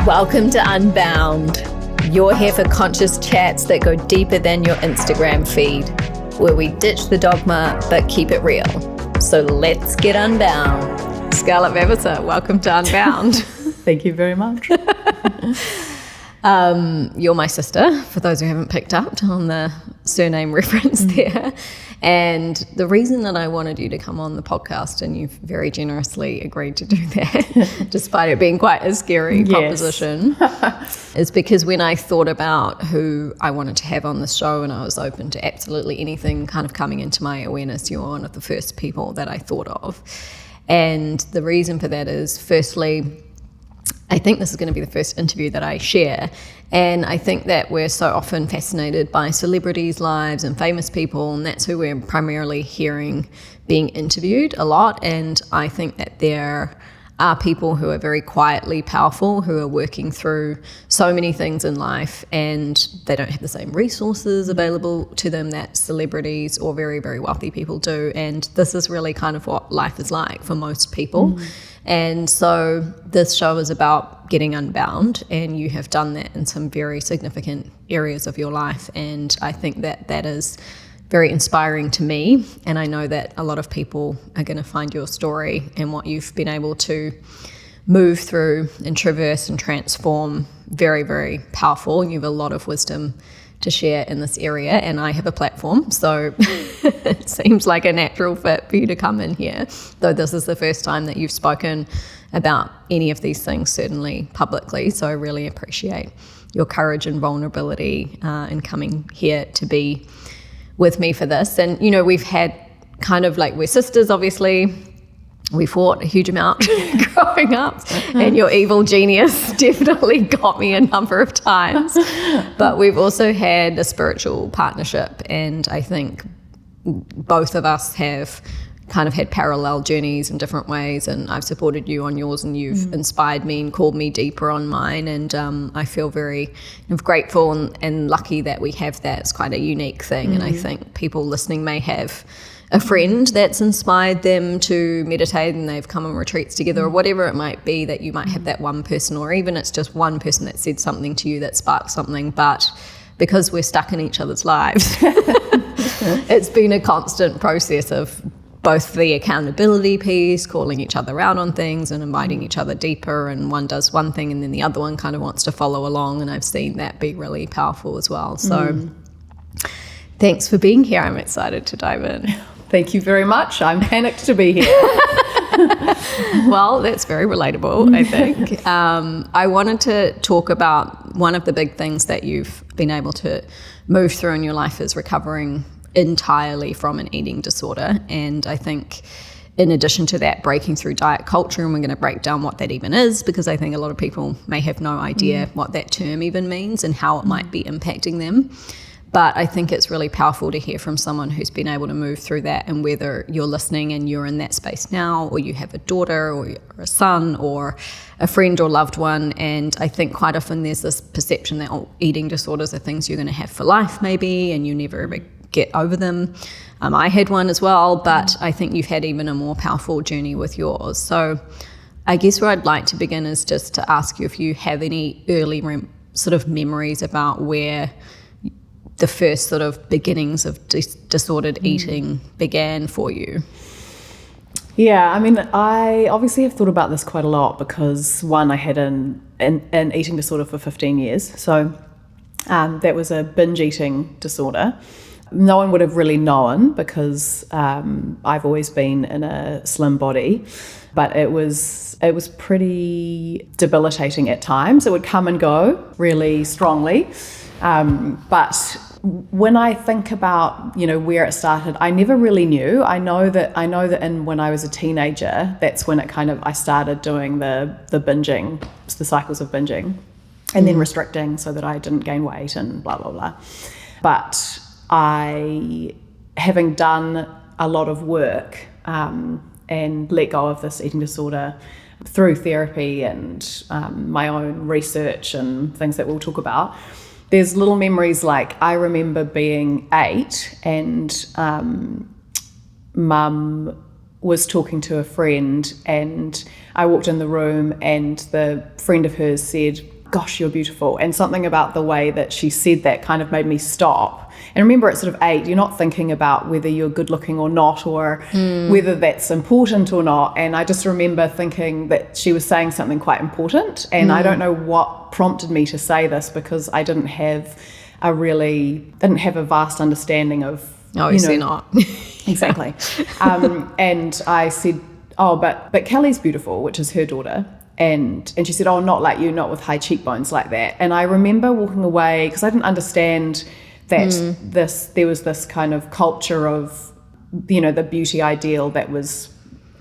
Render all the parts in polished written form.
Welcome to Unbound. You're here for conscious chats that go deeper than your Instagram feed, where we ditch the dogma but keep it real. So let's get unbound. Scarlett Vavasour, welcome to Unbound. Thank you very much. You're my sister, for those who haven't picked up on the surname reference there. And the reason that I wanted you to come on the podcast, and you've very generously agreed to do that, despite it being quite a scary proposition, is because when I thought about who I wanted to have on the show, and I was open to absolutely anything kind of coming into my awareness, you're one of the first people that I thought of. And the reason for that is, firstly, I think this is going to be the first interview that I share, and I think that we're so often fascinated by celebrities' lives and famous people, and that's who we're primarily hearing being interviewed a lot. And I think that there are people who are very quietly powerful, who are working through so many things in life, and they don't have the same resources available to them that celebrities or very, very wealthy people do. And this is really kind of what life is like for most people. And so this show is about getting unbound, and you have done that in some very significant areas of your life. And I think that that is very inspiring to me. And I know that a lot of people are going to find your story and what you've been able to move through and traverse and transform very, very powerful. And you have a lot of wisdom to share in this area, and I have a platform, so it seems like a natural fit for you to come in here, though this is the first time that you've spoken about any of these things, certainly publicly. So I really appreciate your courage and vulnerability in coming here to be with me for this. And you know, we've had kind of like, we're sisters, obviously. We fought a huge amount growing up, and your evil genius definitely got me a number of times. But we've also had a spiritual partnership, and I think both of us have kind of had parallel journeys in different ways, and I've supported you on yours, and you've inspired me and called me deeper on mine. And I feel very grateful and lucky that we have that. It's quite a unique thing, and I think people listening may have a friend that's inspired them to meditate, and they've come on retreats together, or whatever it might be, that you might have that one person, or even it's just one person that said something to you that sparked something. But because we're stuck in each other's lives, it's been a constant process of both the accountability piece, calling each other out on things and inviting each other deeper, and one does one thing and then the other one kind of wants to follow along, and I've seen that be really powerful as well. So thanks for being here. I'm excited to dive in. Thank you very much. I'm panicked to be here. Well, that's very relatable, I think. I wanted to talk about one of the big things that you've been able to move through in your life is recovering entirely from an eating disorder. And I think in addition to that, breaking through diet culture, and we're going to break down what that even is, because I think a lot of people may have no idea what that term even means and how it might be impacting them. But I think it's really powerful to hear from someone who's been able to move through that, and whether you're listening and you're in that space now, or you have a daughter or a son or a friend or loved one. And I think quite often there's this perception that eating disorders are things you're going to have for life maybe, and you never ever get over them. I had one as well, but I think you've had even a more powerful journey with yours. So I guess where I'd like to begin is just to ask you if you have any early sort of memories about where the first sort of beginnings of disordered eating began for you. Yeah, I mean, I obviously have thought about this quite a lot because, one, I had an eating disorder for 15 years. So that was a binge eating disorder. No one would have really known because I've always been in a slim body, but it was pretty debilitating at times. It would come and go really strongly. But when I think about, where it started, I never really knew. I know that when I was a teenager, that's when I started doing the binging, the cycles of binging, and then restricting so that I didn't gain weight and blah, blah, blah. But having done a lot of work and let go of this eating disorder through therapy and my own research and things that we'll talk about, there's little memories like I remember being 8 and Mum was talking to a friend, and I walked in the room and the friend of hers said, gosh, you're beautiful. And something about the way that she said that kind of made me stop. And remember, at sort of 8, you're not thinking about whether you're good looking or not, or whether that's important or not. And I just remember thinking that she was saying something quite important. And I don't know what prompted me to say this, because I didn't have a vast understanding of, Obviously not. Exactly. And I said, but Kelly's beautiful, which is her daughter. And she said, not like you, not with high cheekbones like that. And I remember walking away, because I didn't understand that there was this kind of culture of, the beauty ideal that was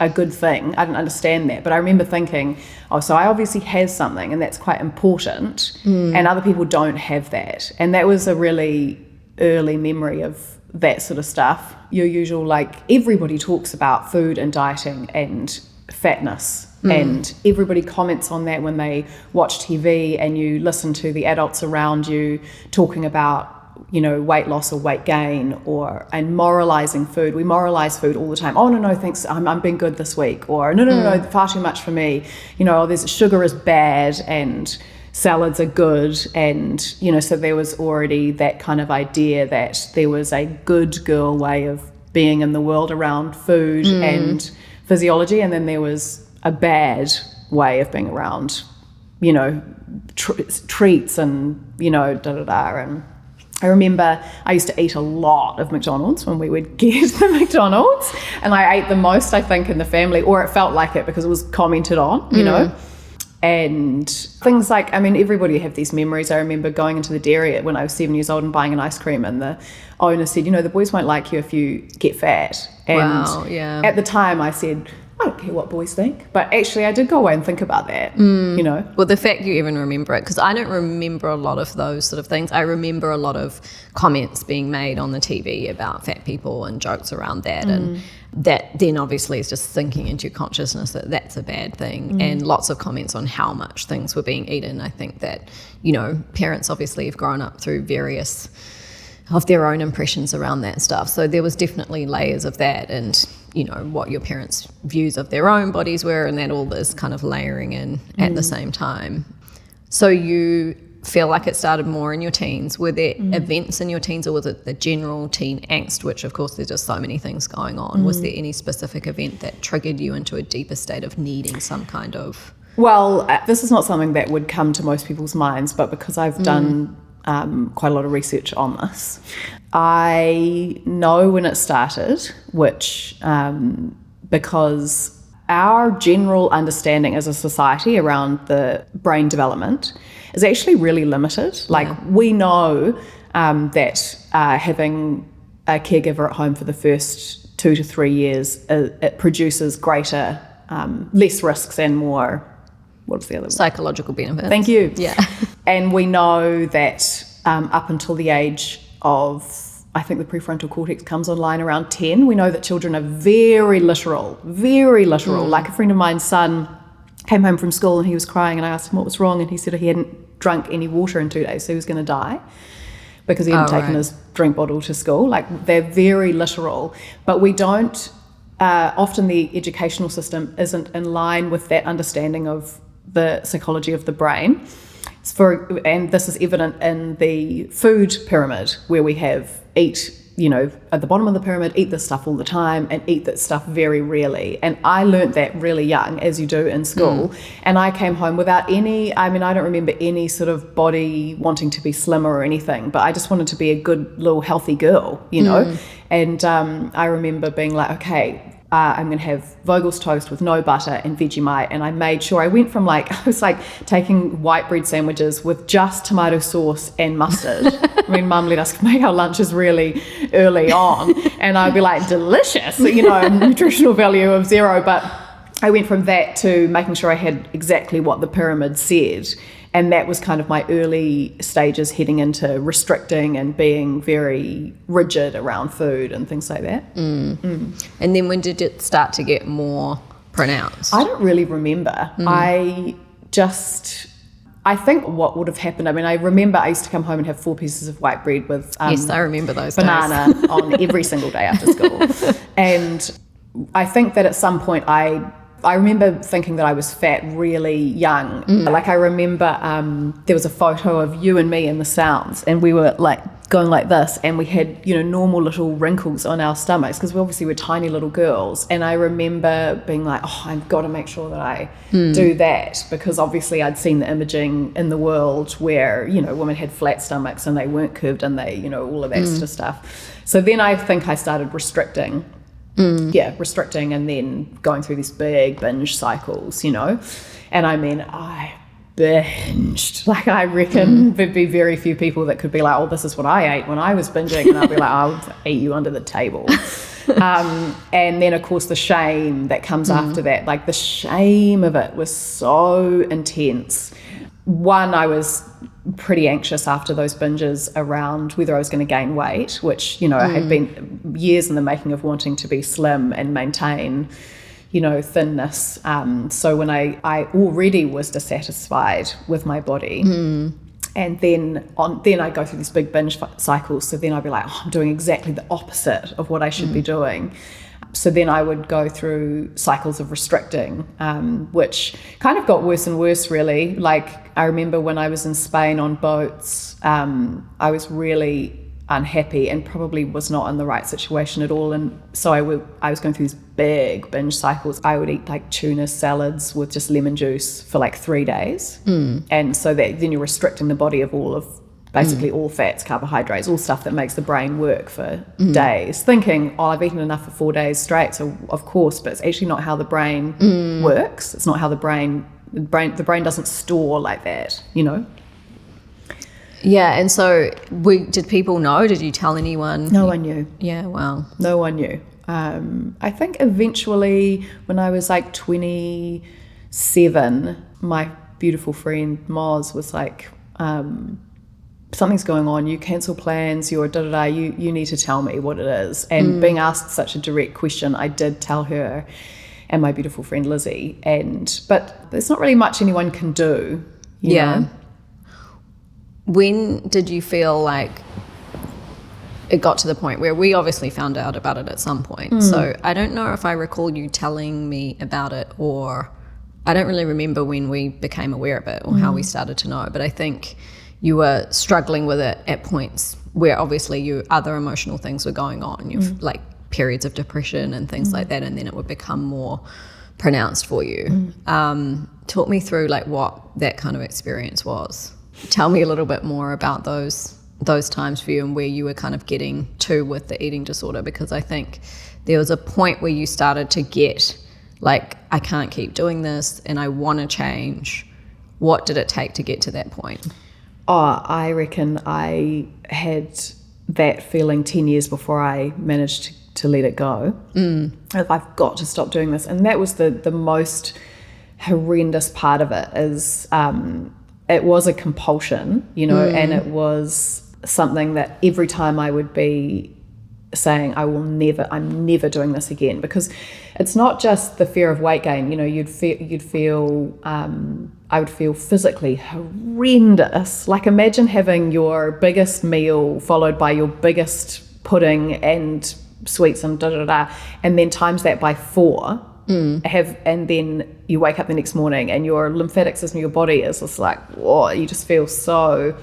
a good thing. I didn't understand that. But I remember thinking, so I obviously have something, and that's quite important, and other people don't have that. And that was a really early memory of that sort of stuff. Your usual, like, everybody talks about food and dieting and fatness, and everybody comments on that when they watch TV, and you listen to the adults around you talking about, weight loss or weight gain, and moralizing food. We moralize food all the time. No, thanks, I'm being good this week. Or no, far too much for me. There's sugar is bad and salads are good. And, so there was already that kind of idea that there was a good girl way of being in the world around food and physiology. And then there was a bad way of being around, treats and, And I remember I used to eat a lot of McDonald's when we would get the McDonald's, and I ate the most, I think, in the family, or it felt like it because it was commented on, and things like, everybody have these memories. I remember going into the dairy when I was 7 years old and buying an ice cream, and the owner said, the boys won't like you if you get fat. And at the time I said, I don't care what boys think. But actually I did go away and think about that, Well, the fact you even remember it, because I don't remember a lot of those sort of things. I remember a lot of comments being made on the TV about fat people and jokes around that, and that then obviously is just sinking into your consciousness that that's a bad thing, and lots of comments on how much things were being eaten. I think that, parents obviously have grown up through various of their own impressions around that stuff. So there was definitely layers of that, and what your parents' views of their own bodies were, and that all is kind of layering in at the same time. So you feel like it started more in your teens. Were there events in your teens, or was it the general teen angst, which of course there's just so many things going on? Was there any specific event that triggered you into a deeper state of needing some kind of... Well, this is not something that would come to most people's minds, but because I've done quite a lot of research on this, I know when it started, which because our general understanding as a society around the brain development is actually really limited. Like, we know that having a caregiver at home for the first 2 to 3 years, it produces greater, less risks and more, what's the other one? Psychological benefits. Thank you. Yeah. And we know that up until the age of, I think the prefrontal cortex comes online around 10, we know that children are very literal. Like, a friend of mine's son came home from school and he was crying, and I asked him what was wrong, and he said he hadn't drunk any water in 2 days, so he was going to die because he hadn't taken his drink bottle to school. Like, they're very literal, but we don't, often the educational system isn't in line with that understanding of the psychology of the brain. And this is evident in the food pyramid, where we have eat, at the bottom of the pyramid, eat this stuff all the time and eat that stuff very rarely. And I learnt that really young, as you do in school. And I came home without any, I don't remember any sort of body wanting to be slimmer or anything, but I just wanted to be a good little healthy girl, And I remember being like, okay, I'm going to have Vogel's toast with no butter and Vegemite. And I made sure I went from I was taking white bread sandwiches with just tomato sauce and mustard. Mum let us make our lunches really early on, and I'd be like, delicious, nutritional value of 0. But I went from that to making sure I had exactly what the pyramid said. And that was kind of my early stages heading into restricting and being very rigid around food and things like that. And then when did it start to get more pronounced? I don't really remember. I think what would have happened, I remember I used to come home and have 4 pieces of white bread with yes, I remember those banana days. on every single day after school. And I think that at some point I I remember thinking that I was fat really young. Like I remember there was a photo of you and me in the Sounds, and we were like going like this, and we had, you know, normal little wrinkles on our stomachs because we obviously were tiny little girls. And I remember being like, oh, I've got to make sure that I do that, because obviously I'd seen the imaging in the world where, you know, women had flat stomachs and they weren't curved and they, you know, all of that sort of stuff. So then I think I started restricting. Restricting, and then going through these big binge cycles, you know. And I mean, I binged. Like, I reckon there'd be very few people that could be like, oh, this is what I ate when I was binging. And I'd be like, I'll eat you under the table. And then, of course, the shame that comes after that. Like, the shame of it was so intense. One, I was pretty anxious after those binges around whether I was going to gain weight, which, you know, I had been years in the making of wanting to be slim and maintain, you know, thinness. So when I already was dissatisfied with my body, and then I go through these big binge cycles. So then I'd be like, oh, I'm doing exactly the opposite of what I should be doing. So then I would go through cycles of restricting, which kind of got worse and worse, really. Like, I remember when I was in Spain on boats, I was really unhappy and probably was not in the right situation at all. And so I was going through these big binge cycles. I would eat like tuna salads with just lemon juice for like 3 days. And so that then you're restricting the body of all of basically all fats, carbohydrates, all stuff that makes the brain work for days, thinking, oh, I've eaten enough for 4 days straight, so of course, but it's actually not how the brain works. It's not how the brain doesn't store like that, you know? Yeah, and so did people know? Did you tell anyone? No one knew. Yeah, wow. No one knew. I think eventually when I was like 27, my beautiful friend Moz was like, something's going on, you cancel plans, you're da-da-da, you need to tell me what it is. And being asked such a direct question, I did tell her and my beautiful friend Lizzie. But there's not really much anyone can do, you know? When did you feel like it got to the point where we obviously found out about it at some point? So I don't know if I recall you telling me about it, or I don't really remember when we became aware of it or how we started to know, but I think you were struggling with it at points where obviously other emotional things were going on, like periods of depression and things like that, and then it would become more pronounced for you. Talk me through like what that kind of experience was. Tell me a little bit more about those times for you and where you were kind of getting to with the eating disorder, because I think there was a point where you started to get like, I can't keep doing this and I want to change. What did it take to get to that point? Oh, I reckon I had that feeling 10 years before I managed to let it go. I've got to stop doing this. And that was the most horrendous part of it, is it was a compulsion, you know, and it was something that every time I would be saying, I'm never doing this again, because it's not just the fear of weight gain, you know, I would feel physically horrendous. Like, imagine having your biggest meal followed by your biggest pudding and sweets and da-da-da, and then times that by 4, and then you wake up the next morning and your lymphatic system, your body is just like, whoa, you just feel so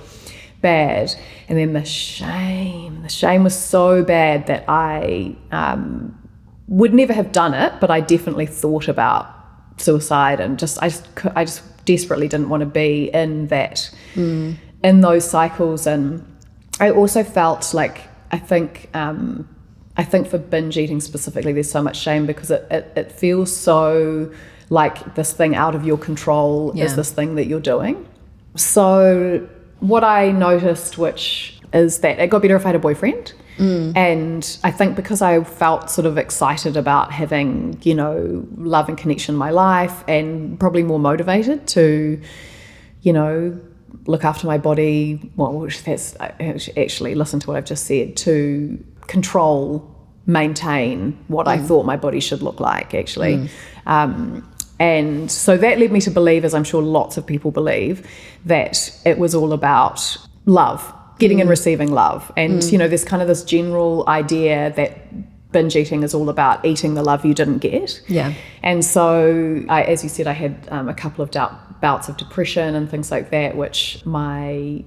bad. And then the shame was so bad that I would never have done it, but I definitely thought about suicide, and I just desperately didn't want to be in that, in those cycles. And I also felt like, I think for binge eating specifically, there's so much shame because it feels so like this thing out of your control is this thing that you're doing. So what I noticed, which is that it got better if I had a boyfriend. And I think because I felt sort of excited about having, you know, love and connection in my life, and probably more motivated to, you know, look after my body, actually listen to what I've just said, to maintain what I thought my body should look like, actually. And so that led me to believe, as I'm sure lots of people believe, that it was all about love, getting and receiving love. And, you know, there's kind of this general idea that binge eating is all about eating the love you didn't get. Yeah. And so, as you said, I had a couple of bouts of depression and things like that, which my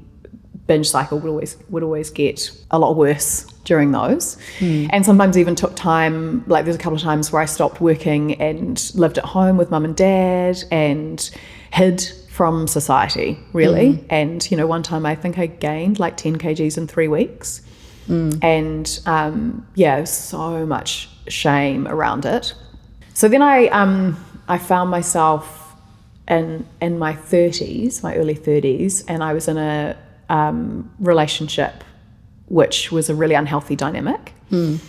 binge cycle would always get a lot worse during those. And sometimes even took time, like there's a couple of times where I stopped working and lived at home with mum and dad and hid from society, really. And, you know, one time I think I gained like 10 kgs in 3 weeks. And so much shame around it. So then I found myself in my 30s, my early 30s, and I was in a relationship which was a really unhealthy dynamic. And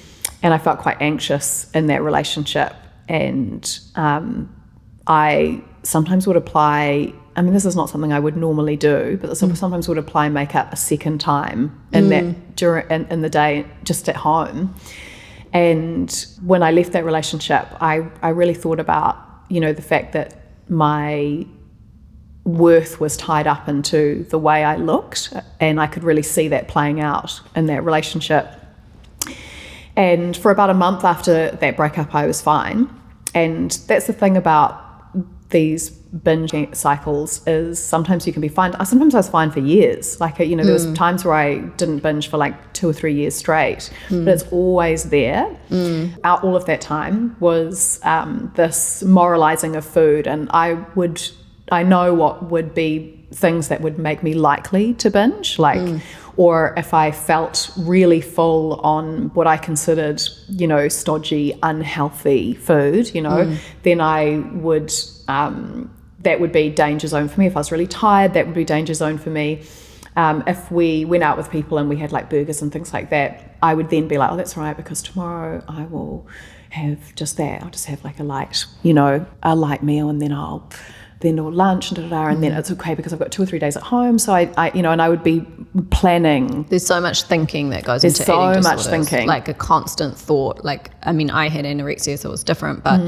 I felt quite anxious in that relationship. And I sometimes would apply, I mean, this is not something I would normally do, but sometimes would apply makeup a second time in in the day just at home. And when I left that relationship, I really thought about, you know, the fact that my worth was tied up into the way I looked, and I could really see that playing out in that relationship. And for about a month after that breakup, I was fine. And that's the thing about these binge cycles, is sometimes you can be fine. Sometimes I was fine for years. Like, you know, there was times where I didn't binge for like 2 or 3 years straight, but it's always there. All of that time was this moralizing of food, and I know what would be things that would make me likely to binge, like, or if I felt really full on what I considered, you know, stodgy, unhealthy food, you know, then I would, that would be danger zone for me. If I was really tired, that would be danger zone for me. If we went out with people and we had like burgers and things like that, I would then be like, oh, that's right, because tomorrow I will have just that. I'll just have like a light meal, and then I'll lunch and and then it's okay because I've got 2 or 3 days at home. So I you know, and I would be planning. There's so much thinking that goes into eating disorders. There's so much thinking. Like a constant thought. Like, I mean, I had anorexia, so it was different, but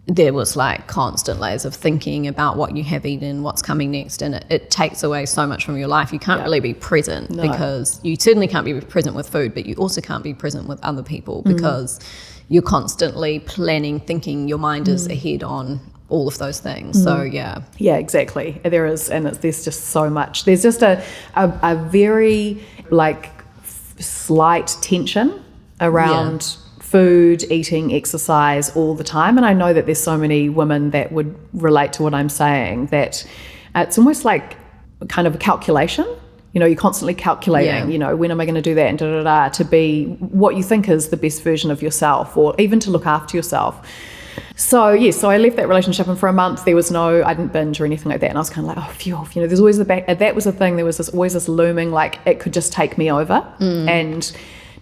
there was like constant layers of thinking about what you have eaten, what's coming next, and it takes away so much from your life. You can't really be present because you certainly can't be present with food, but you also can't be present with other people because you're constantly planning, thinking, your mind is ahead on all of those things. So yeah, exactly. There is, and there's just so much. There's just a very like slight tension around food, eating, exercise all the time. And I know that there's so many women that would relate to what I'm saying, that it's almost like kind of a calculation. You know, you're constantly calculating, you know, when am I going to do that, and to be what you think is the best version of yourself, or even to look after yourself. So I left that relationship, and for a month I didn't binge or anything like that, and I was kind of like, oh, phew, you know, there's always that was the thing, there was always this looming, like it could just take me over, and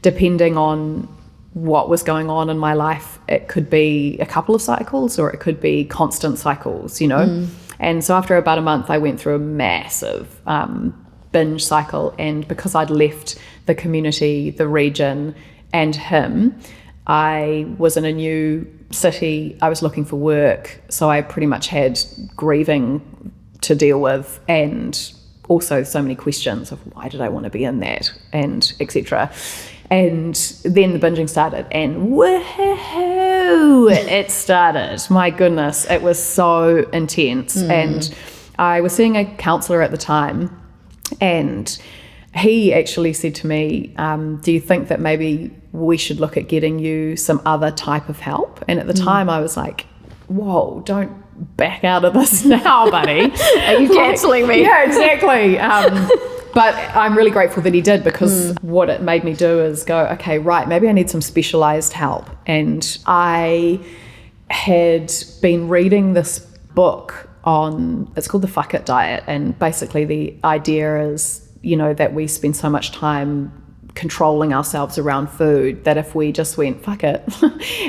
depending on what was going on in my life, it could be a couple of cycles or it could be constant cycles, you know. And so after about a month I went through a massive binge cycle, and because I'd left the community, the region, and him, I was in a new city, I was looking for work, so I pretty much had grieving to deal with, and also so many questions of why did I want to be in that, and etc. And then the binging started, and woohoo, it started. My goodness, it was so intense. And I was seeing a counsellor at the time, and he actually said to me, do you think that maybe we should look at getting you some other type of help? And at the time I was like, whoa, don't back out of this now, buddy. Are you cancelling me? Yeah, exactly. But I'm really grateful that he did, because what it made me do is go, okay, right, maybe I need some specialised help. And I had been reading this book it's called The Fuck It Diet, and basically the idea is, you know, that we spend so much time controlling ourselves around food that if we just went fuck it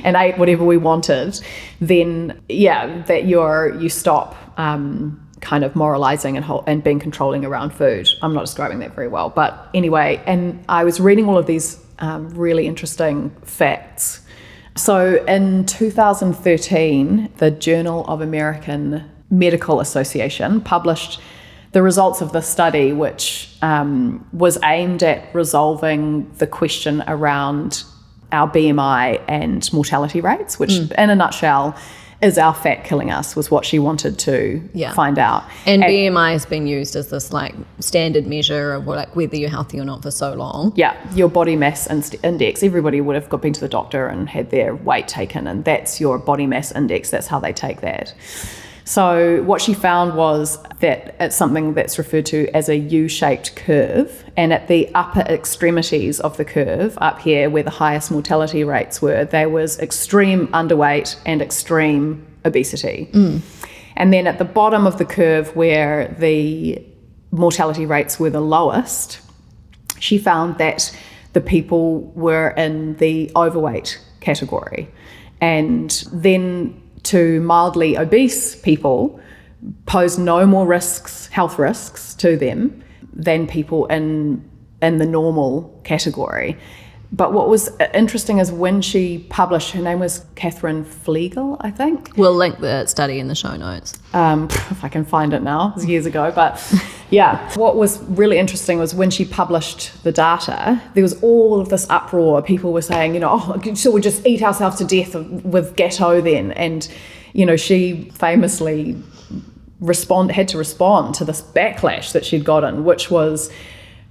and ate whatever we wanted, then that you stop kind of moralizing and being controlling around food. I'm not describing that very well, but anyway, and I was reading all of these really interesting facts. So in 2013, the Journal of American Medical Association published the results of the study, which was aimed at resolving the question around our BMI and mortality rates, which in a nutshell is our fat killing us, was what she wanted to find out. And BMI has been used as this like standard measure of like whether you're healthy or not for so long. Yeah, your body mass index. Everybody would have been to the doctor and had their weight taken, and that's your body mass index. That's how they take that. So what she found was that it's something that's referred to as a U-shaped curve, and at the upper extremities of the curve, up here where the highest mortality rates were, there was extreme underweight and extreme obesity. And then at the bottom of the curve where the mortality rates were the lowest, she found that the people were in the overweight category. And then to mildly obese people pose no more health risks to them than people in the normal category. But what was interesting is when she published, her name was Catherine Flegel, I think. We'll link the study in the show notes. If I can find it now, it was years ago. But yeah, what was really interesting was when she published the data, there was all of this uproar. People were saying, so we'll just eat ourselves to death with Gatto then. And, she famously had to respond to this backlash that she'd gotten, which was,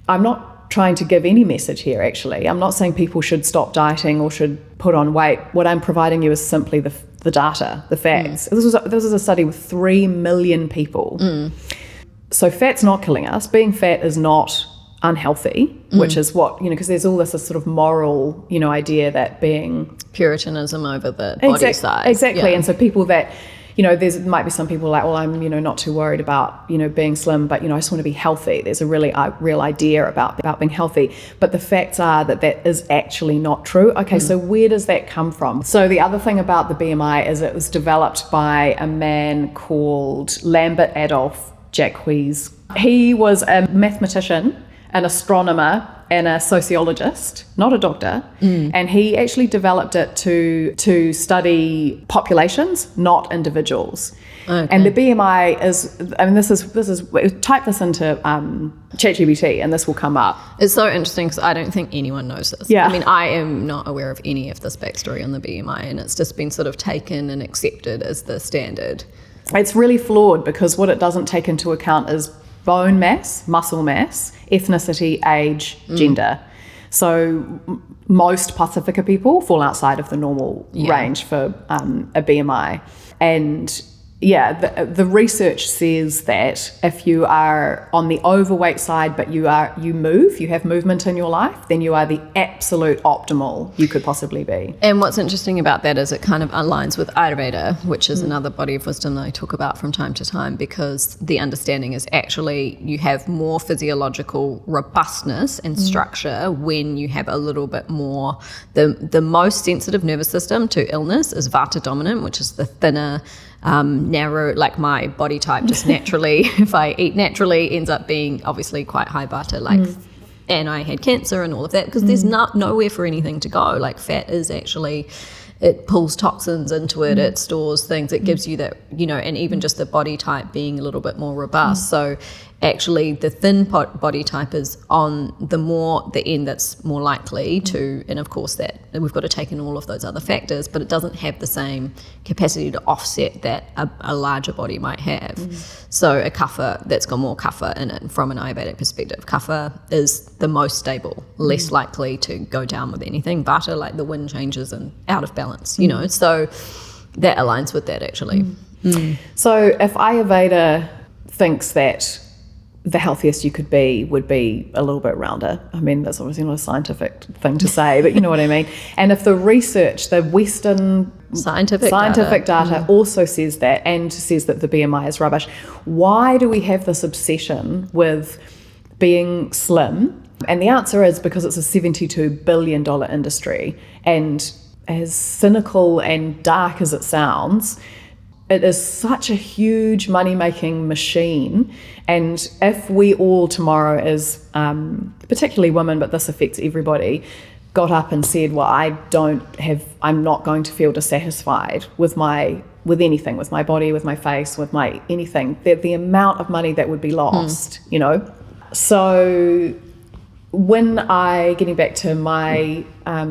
I'm not trying to give any message here, actually. I'm not saying people should stop dieting or should put on weight. What I'm providing you is simply the data, the facts. This was a study with 3 million people. So fat's not killing us. Being fat is not unhealthy, which is what, because there's all this sort of moral, idea that being... Puritanism over the body size. Exactly. Yeah. And so people that... there might be some people like, well, I'm, not too worried about, being slim, but, I just want to be healthy. There's a really real idea about being healthy. But the facts are that is actually not true. Okay, so where does that come from? So the other thing about the BMI is it was developed by a man called Lambert Adolph Jacques. He was a mathematician, an astronomer, and a sociologist, not a doctor, and he actually developed it to study populations, not individuals. Okay. And the BMI is, this is type this into ChatGPT and this will come up. It's so interesting because I don't think anyone knows this. Yeah. I am not aware of any of this backstory on the BMI, and it's just been sort of taken and accepted as the standard. It's really flawed because what it doesn't take into account is bone mass, muscle mass, ethnicity, age, gender. So most Pasifika people fall outside of the normal range for a BMI. And the research says that if you are on the overweight side, but you have movement in your life, then you are the absolute optimal you could possibly be. And what's interesting about that is it kind of aligns with Ayurveda, which is another body of wisdom that I talk about from time to time, because the understanding is actually you have more physiological robustness and structure when you have a little bit more. The most sensitive nervous system to illness is Vata dominant, which is the thinner, narrow, like my body type just naturally, if I eat naturally, ends up being obviously quite high Vata, and I had cancer and all of that because there's nowhere for anything to go. Like fat is actually, it pulls toxins into it, it stores things, it gives you that, and even just the body type being a little bit more robust. So actually the thin body type is on the end that's more likely to, and of course that we've got to take in all of those other factors, but it doesn't have the same capacity to offset that a larger body might have. So a kapha that's got more kapha in it, from an Ayurvedic perspective, kapha is the most stable, less likely to go down with anything. Vata, like the wind changes and out of balance, so that aligns with that actually. So if Ayurveda thinks that the healthiest you could be would be a little bit rounder. That's obviously not a scientific thing to say, but you know what I mean. And if the research, the Western scientific data also says that, and says that the BMI is rubbish, why do we have this obsession with being slim? And the answer is because it's a $72 billion industry. And as cynical and dark as it sounds, it is such a huge money-making machine. And if we all tomorrow, as particularly women, but this affects everybody, got up and said, well, I'm not going to feel dissatisfied with anything, with my body, with my face, with my anything, the amount of money that would be lost, So getting back to my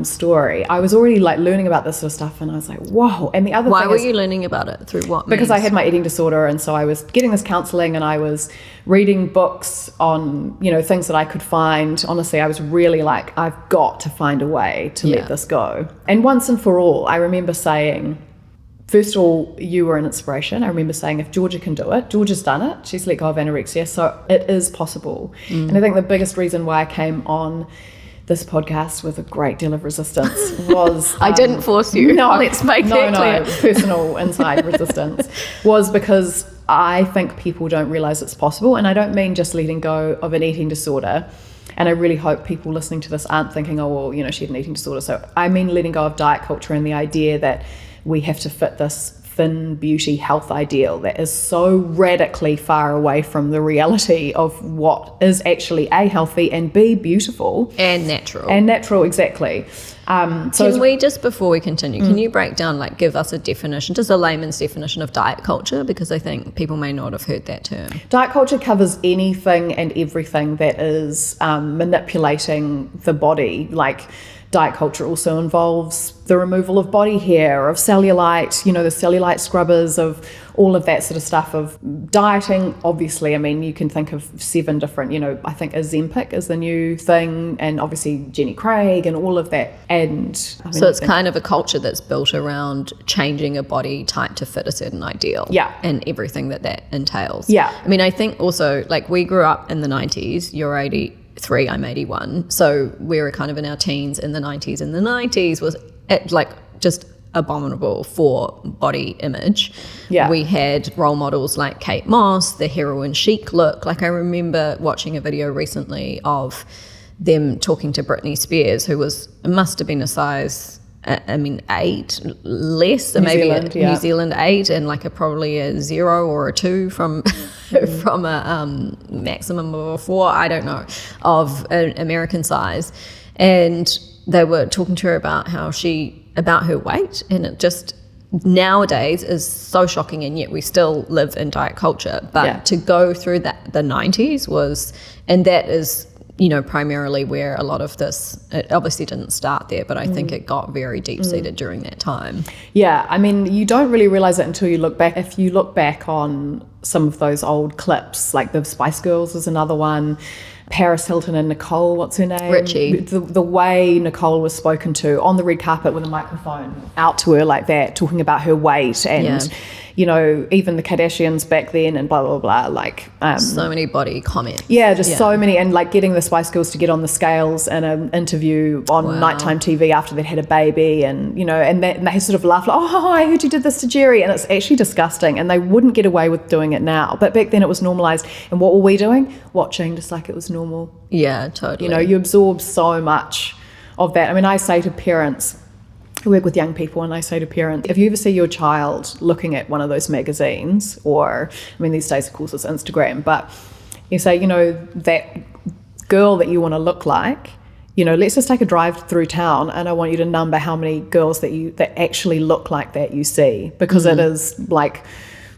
story, I was already like learning about this sort of stuff, and I was like, whoa. And the other Why thing were is, you learning about it? Through what because means? I had my eating disorder, and so I was getting this counseling, and I was reading books on, you know, things that I could find. Honestly, I was really like, I've got to find a way to let this go. And once and for all, I remember saying, first of all, you were an inspiration. I remember saying, if Georgia can do it, Georgia's done it. She's let go of anorexia, so it is possible. And I think the biggest reason why I came on this podcast with a great deal of resistance was... I didn't force you. No, let's make that clear. Personal inside resistance was because I think people don't realise it's possible. And I don't mean just letting go of an eating disorder. And I really hope people listening to this aren't thinking, oh, well, you know, she had an eating disorder. So I mean letting go of diet culture and the idea that we have to fit this thin beauty health ideal that is so radically far away from the reality of what is actually A, healthy, and B, beautiful. And natural. And natural, exactly. Can we just, before we continue, can you break down, like give us a definition, just a layman's definition of diet culture? Because I think people may not have heard that term. Diet culture covers anything and everything that is manipulating the body. Like, diet culture also involves the removal of body hair, of cellulite, you know, the cellulite scrubbers, of all of that sort of stuff, of dieting. Obviously, I mean, you can think of 7 different, you know, I think Ozempic is the new thing, and obviously Jenny Craig and all of that. And I mean, so it's kind of a culture that's built around changing a body type to fit a certain ideal. Yeah. And everything that entails. Yeah. I mean, I think also, like, we grew up in the 90s, you're 83, I'm 81. So we were kind of in our teens in the 90s, and the 90s was like just abominable for body image. Yeah. We had role models like Kate Moss, the heroin chic look. Like, I remember watching a video recently of them talking to Britney Spears, who must have been a size, 8 less, so maybe New Zealand 8, and like probably a 0 or a 2 from from a maximum of a 4, I don't know, of an American size. And they were talking to her about about her weight, and it just nowadays is so shocking, and yet we still live in diet culture. But to go through the 90s was, and that is, you know, primarily where a lot of this, it obviously didn't start there, but I think it got very deep-seated during that time. Yeah, I mean, you don't really realise it until you look back. If you look back on some of those old clips, like the Spice Girls is another one, Paris Hilton and Nicole, what's her name? Richie. The way Nicole was spoken to on the red carpet with a microphone out to her like that, talking about her weight and, you know, even the Kardashians back then and blah, blah, blah. Like, so many body comments. Yeah, just so many. And like getting the Spice Girls to get on the scales in an interview on nighttime TV after they'd had a baby, and, you know, and they sort of laugh like, oh, I heard you did this to Jerry. And it's actually disgusting. And they wouldn't get away with doing it now. But back then it was normalised. And what were we doing? Watching just like it was normal. Yeah, totally. You know, you absorb so much of that. I mean, I say to parents, I work with young people, and I say to parents, if you ever see your child looking at one of those magazines, or, I mean, these days, of course, it's Instagram, but you say, you know, that girl that you want to look like, you know, let's just take a drive through town, and I want you to number how many girls that actually look like that you see, because it is like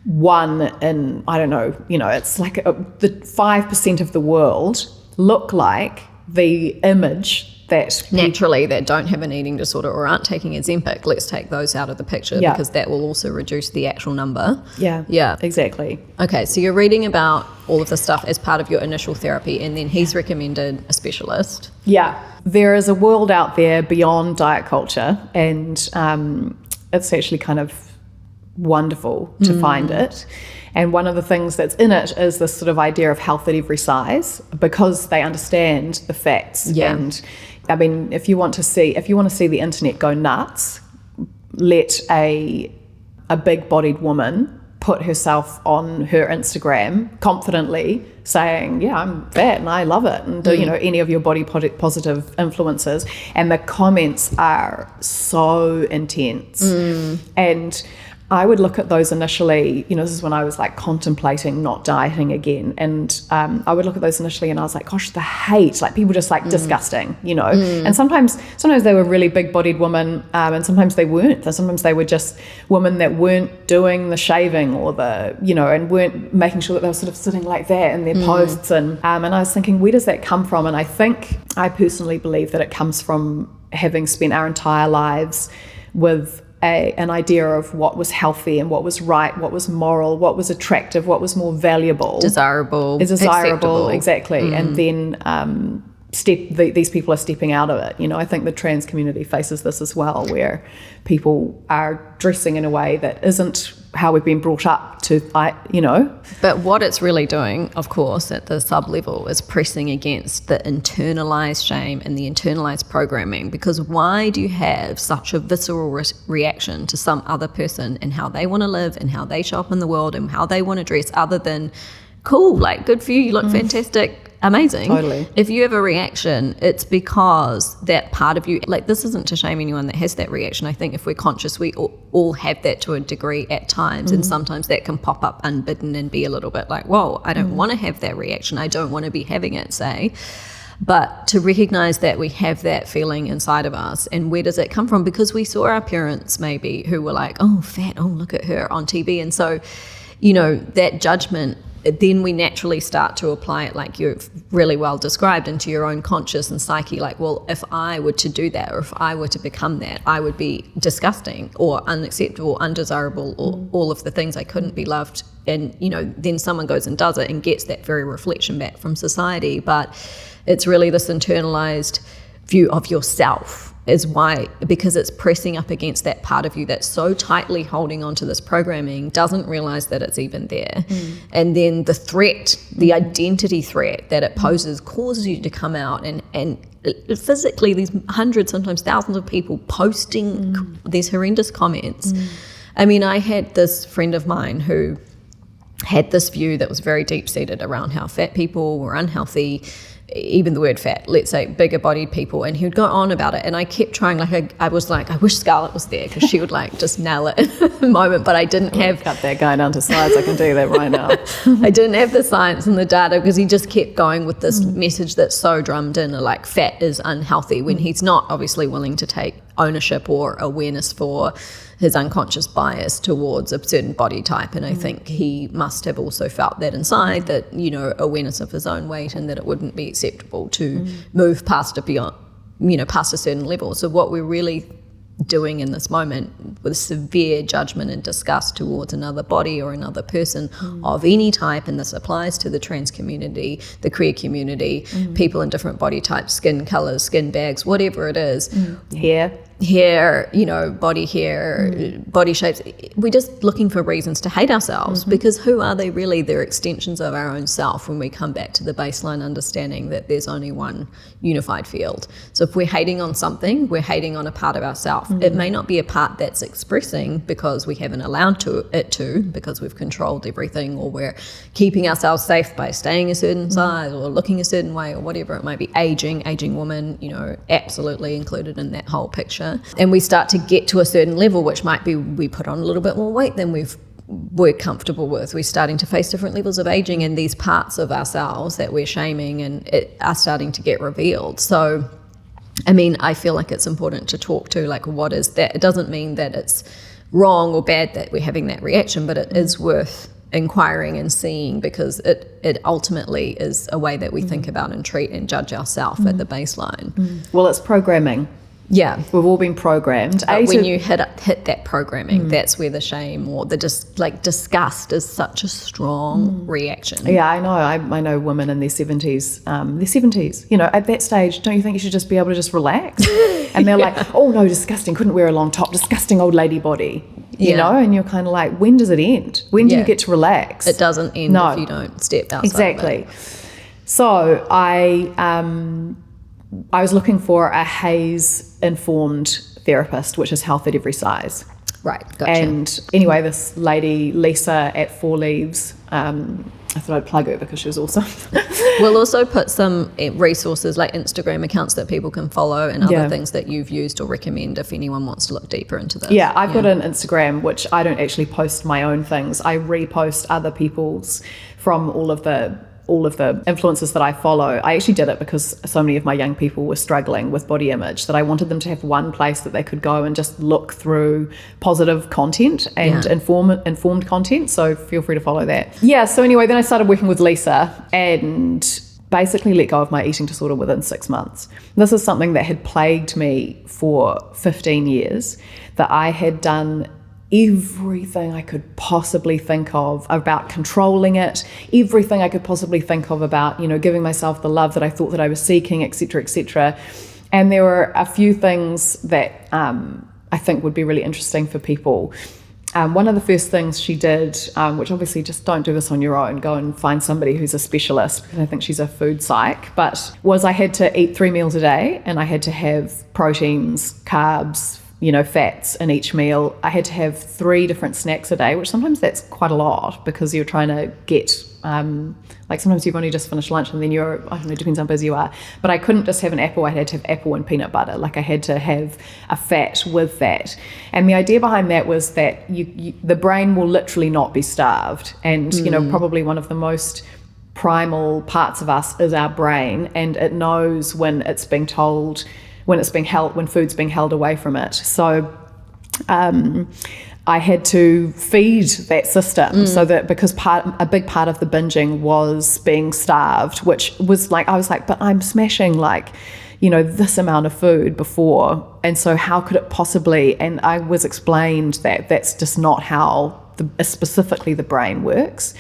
1 in, I don't know, you know, it's like the 5% of the world look like the image that naturally that don't have an eating disorder or aren't taking Ozempic. Let's take those out of the picture, because that will also reduce the actual number. Yeah, exactly. Okay, so you're reading about all of this stuff as part of your initial therapy, and then he's recommended a specialist. Yeah, there is a world out there beyond diet culture, and it's actually kind of wonderful to find it. And one of the things that's in it is this sort of idea of health at every size, because they understand the facts. And I mean, if you want to see the internet go nuts, let a big-bodied woman put herself on her Instagram confidently saying, yeah, I'm fat and I love it, and you know, any of your body positive influences, and the comments are so intense. And I would look at those initially, you know, this is when I was like contemplating not dieting again. And I would look at those initially and I was like, gosh, the hate, like people just like disgusting, you know. And sometimes they were really big bodied women, and sometimes they weren't. Sometimes they were just women that weren't doing the shaving or the, you know, and weren't making sure that they were sort of sitting like that in their posts. And I was thinking, where does that come from? And I personally believe that it comes from having spent our entire lives with an idea of what was healthy and what was right, what was moral, what was attractive, what was more valuable, desirable, acceptable. Exactly. And then these people are stepping out of it. You know, I think the trans community faces this as well, where people are dressing in a way that isn't how we've been brought up to, you know. But what it's really doing, of course, at the sub-level is pressing against the internalized shame and the internalized programming, because why do you have such a visceral reaction to some other person and how they want to live and how they show up in the world and how they want to dress, other than, cool, like, good for you, you look fantastic, amazing. Totally. If you have a reaction, it's because that part of you, like, this isn't to shame anyone that has that reaction. I think if we're conscious, we all have that to a degree at times, and sometimes that can pop up unbidden and be a little bit like, whoa, I don't want to have that reaction. I don't want to be having it, say. But to recognize that we have that feeling inside of us, and where does it come from? Because we saw our parents maybe who were like, oh, fat, oh, look at her on TV. And so, you know, that judgment, then we naturally start to apply it, like you've really well described, into your own conscious and psyche. Like, well, if I were to do that, or if I were to become that, I would be disgusting or unacceptable, undesirable, or all of the things. I couldn't be loved. And, you know, then someone goes and does it and gets that very reflection back from society. But it's really this internalized view of yourself is why, because it's pressing up against that part of you that's so tightly holding on to this programming, doesn't realize that it's even there. And then the threat, the identity threat that it poses, causes you to come out and physically, these hundreds, sometimes thousands of people posting these horrendous comments. I mean, I had this friend of mine who had this view that was very deep-seated around how fat people were unhealthy, even the word fat, let's say bigger bodied people, and he would go on about it, and I kept trying, like I was like, I wish Scarlett was there, because she would like just nail it in the moment, but I didn't have... Cut that guy down to size, I can do that right now. I didn't have the science and the data, because he just kept going with this message that's so drummed in, like fat is unhealthy, when he's not obviously willing to take ownership or awareness for his unconscious bias towards a certain body type. And I think he must have also felt that inside, that, you know, awareness of his own weight, and that it wouldn't be acceptable to move past it beyond, you know, past a certain level. So what we're really doing in this moment, with severe judgment and disgust towards another body or another person of any type, and this applies to the trans community, the queer community, people in different body types, skin colors, skin bags, whatever it is, hair, you know, body hair, body shapes. We're just looking for reasons to hate ourselves, because who are they really? They're extensions of our own self when we come back to the baseline understanding that there's only one unified field. So if we're hating on something, we're hating on a part of ourself. It may not be a part that's expressing because we haven't allowed it to, because we've controlled everything, or we're keeping ourselves safe by staying a certain size or looking a certain way, or whatever it might be. Aging woman, you know, absolutely included in that whole picture. And we start to get to a certain level, which might be we put on a little bit more weight than we're comfortable with. We're starting to face different levels of aging, and these parts of ourselves that we're shaming and are starting to get revealed. So, I mean, I feel like it's important to talk to, like, what is that? It doesn't mean that it's wrong or bad that we're having that reaction, but it is worth inquiring and seeing, because it ultimately is a way that we think about and treat and judge ourselves at the baseline. Well, it's programming. Yeah, we've all been programmed. But when you hit that programming, that's where the shame or the disgust is such a strong reaction. Yeah, I know. I know women in their 70s. You know, at that stage, don't you think you should just be able to just relax? And they're like, oh no, disgusting. Couldn't wear a long top. Disgusting old lady body. You know, and you're kind of like, when does it end? When do you get to relax? It doesn't end if you don't step outside. Exactly. So I was looking for a HAES-informed therapist, which is health at every size. Right, gotcha. And anyway, this lady, Lisa at 4 Leaves, I thought I'd plug her because she was awesome. We'll also put some resources like Instagram accounts that people can follow and other things that you've used or recommend if anyone wants to look deeper into this. Yeah, I've got an Instagram, which I don't actually post my own things. I repost other people's from all of the influencers that I follow. I actually did it because so many of my young people were struggling with body image that I wanted them to have one place that they could go and just look through positive content and informed content. So feel free to follow that. Yeah, so anyway, then I started working with Lisa and basically let go of my eating disorder within 6 months. This is something that had plagued me for 15 years, that I had done everything I could possibly think of about controlling it, everything I could possibly think of about, giving myself the love that I thought that I was seeking, etc., etc. And there were a few things that I think would be really interesting for people. One of the first things she did, which obviously just don't do this on your own, go and find somebody who's a specialist, because I think she's a food psych, but was I had to eat 3 meals a day, and I had to have proteins, carbs, fats in each meal. I had to have 3 different snacks a day, which sometimes that's quite a lot because you're trying to get, sometimes you've only just finished lunch and then you're, I don't know, depends how busy you are. But I couldn't just have an apple, I had to have apple and peanut butter. I had to have a fat with that. And the idea behind that was that the brain will literally not be starved. And, probably one of the most primal parts of us is our brain, and it knows when it's being told, when food's being held away from it. So I had to feed that system so that, because a big part of the binging was being starved, which was I was like, but I'm smashing this amount of food before. And so how could it possibly, and I was explained that that's just not how specifically the brain works.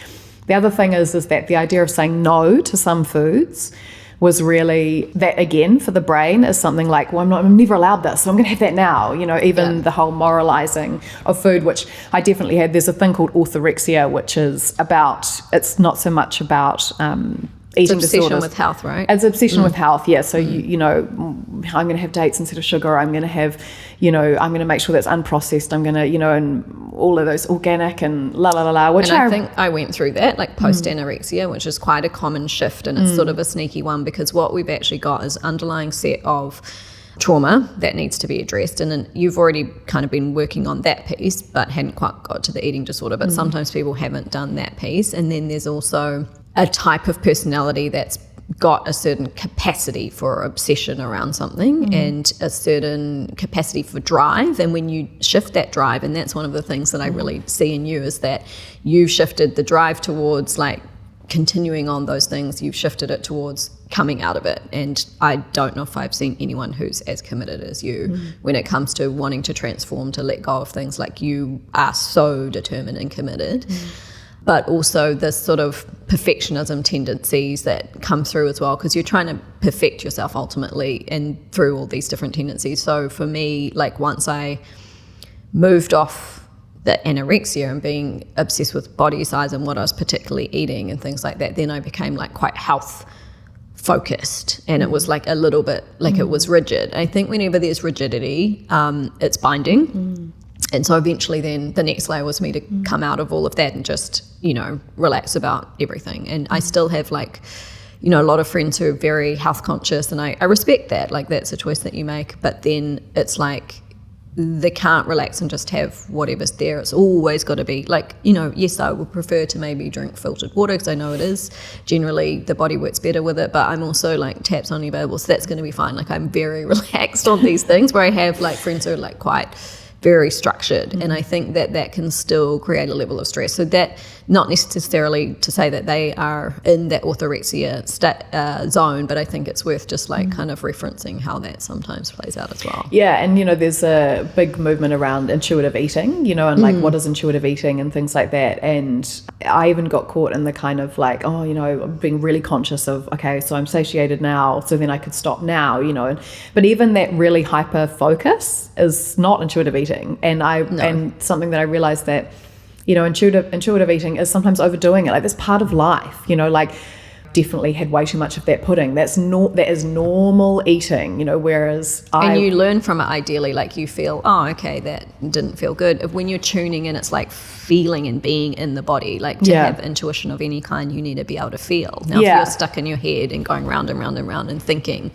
The other thing is that the idea of saying no to some foods was really, that again for the brain is something like, well, I'm never allowed this, so I'm going to have that now. The whole moralizing of food, which I definitely had. There's a thing called orthorexia, which is about, it's not so much about eating disorders. It's obsession with health, right? It's obsession with health, yeah. So, I'm going to have dates instead of sugar. I'm going to have, I'm going to make sure that's unprocessed. I'm going to, and all of those organic and which I think I went through that, post-anorexia, which is quite a common shift, and it's sort of a sneaky one, because what we've actually got is underlying set of trauma that needs to be addressed, and then you've already kind of been working on that piece but hadn't quite got to the eating disorder, but sometimes people haven't done that piece. And then there's also a type of personality that's got a certain capacity for obsession around something and a certain capacity for drive. And when you shift that drive, and that's one of the things that I really see in you, is that you've shifted the drive towards continuing on those things, you've shifted it towards coming out of it. And I don't know if I've seen anyone who's as committed as you when it comes to wanting to transform, to let go of things. You are so determined and committed. But also this sort of perfectionism tendencies that come through as well, because you're trying to perfect yourself ultimately, and through all these different tendencies. So for me, once I moved off the anorexia and being obsessed with body size and what I was particularly eating and things like that, then I became quite health focused, and it was a little bit it was rigid. I think whenever there's rigidity, it's binding. And so eventually then the next layer was me to come out of all of that and just, relax about everything. And I still have a lot of friends who are very health conscious, and I respect that. That's a choice that you make. But then it's they can't relax and just have whatever's there. It's always got to be yes, I would prefer to maybe drink filtered water, because I know it is generally the body works better with it, but I'm also taps only available, so that's going to be fine. I'm very relaxed on these things, where I have friends who are quite very structured, and I think that can still create a level of stress. So that, not necessarily to say that they are in that orthorexia zone, but I think it's worth just kind of referencing how that sometimes plays out as well. Yeah, and there's a big movement around intuitive eating, and what is intuitive eating and things like that. And I even got caught in the kind of being really conscious of, okay, so I'm satiated now, so then I could stop now, but even that really hyper focus is not intuitive eating. And something that I realized that intuitive eating is sometimes overdoing it. That's part of life, definitely had way too much of that pudding. That is normal eating, you know, whereas And you learn from it ideally, like you feel, oh, okay, that didn't feel good. When you're tuning in, it's like feeling and being in the body. Like to have intuition of any kind, you need to be able to feel. Now, if you're stuck in your head and going round and round and round and thinking,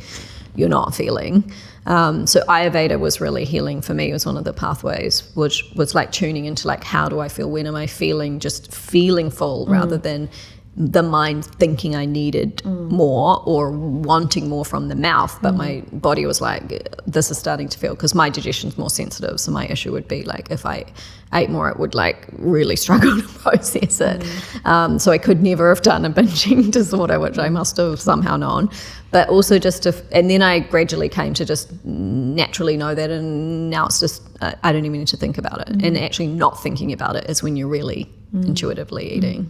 you're not feeling. So Ayurveda was really healing for me. It was one of the pathways, which was like tuning into like, how do I feel? When am I feeling? Just feeling full rather than the mind thinking I needed more or wanting more from the mouth. But my body was like, this is starting to feel, because my digestion's more sensitive. So my issue would be like, if I ate more, it would like really struggle to process it. So I could never have done a binging disorder, which I must have somehow known. But also and then I gradually came to just naturally know that, and now it's just, I don't even need to think about it. And actually not thinking about it is when you're really intuitively eating.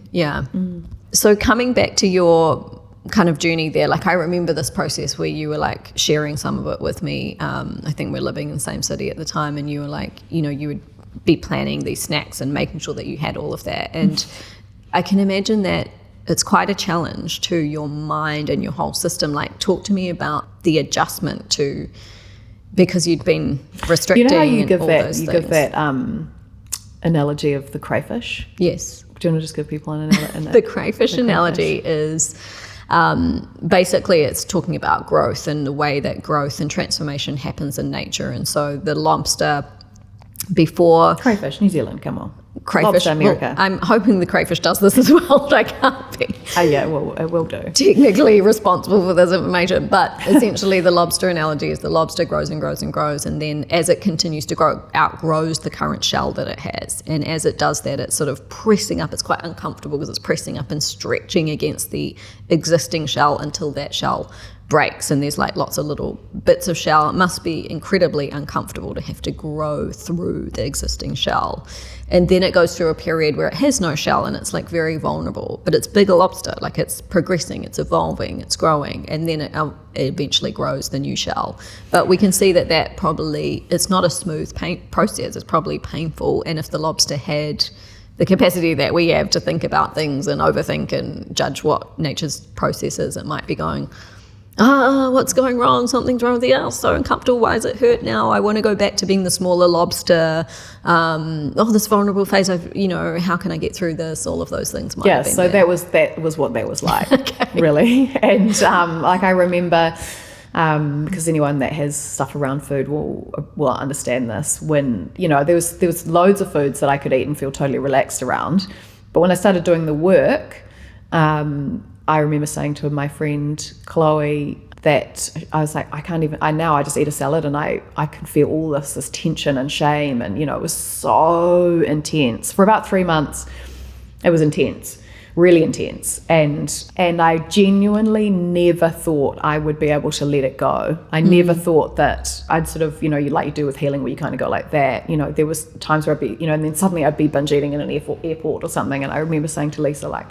So coming back to your kind of journey there, like I remember this process where you were like sharing some of it with me. I think we're living in the same city at the time, and you were like, you know, you would be planning these snacks and making sure that you had all of that. And I can imagine that it's quite a challenge to your mind and your whole system. Like, talk to me about the adjustment to, because you'd been restricting. You know how you give that analogy of the crayfish? Yes. Do you want to just give people an analogy? The crayfish analogy is basically it's talking about growth and the way that growth and transformation happens in nature. And so the lobster before... Crayfish, New Zealand, come on. Crayfish, Lobster, America. Well, I'm hoping the crayfish does this as well. I can't be. Oh yeah, well, it will do. Technically responsible for this information, but essentially the lobster analogy is the lobster grows and grows and grows, and then as it continues to grow, outgrows the current shell that it has. And as it does that, it's sort of pressing up. It's quite uncomfortable because it's pressing up and stretching against the existing shell until that shell breaks, and there's like lots of little bits of shell. It must be incredibly uncomfortable to have to grow through the existing shell. And then it goes through a period where it has no shell and it's like very vulnerable, but it's bigger lobster, like it's progressing, it's evolving, it's growing, and then it eventually grows the new shell. But we can see that probably, it's not a smooth process, it's probably painful. And if the lobster had the capacity that we have to think about things and overthink and judge what nature's process is, it might be going, what's going wrong? Something's wrong with the else. So uncomfortable. Why does it hurt now? I want to go back to being the smaller lobster. This vulnerable phase. How can I get through this? All of those things might have been there. that was what that was like, really. And like I remember, because anyone that has stuff around food will understand this. When there was loads of foods that I could eat and feel totally relaxed around, but when I started doing the work, I remember saying to my friend Chloe that I was like, I just eat a salad and I can feel all this tension and shame, and it was so intense. For about 3 months, it was intense, really intense, and I genuinely never thought I would be able to let it go. I never thought that I'd sort of, like you do with healing, where you kind of go like that. There was times where I'd be, and then suddenly I'd be binge eating in an airport or something, and I remember saying to Lisa, like,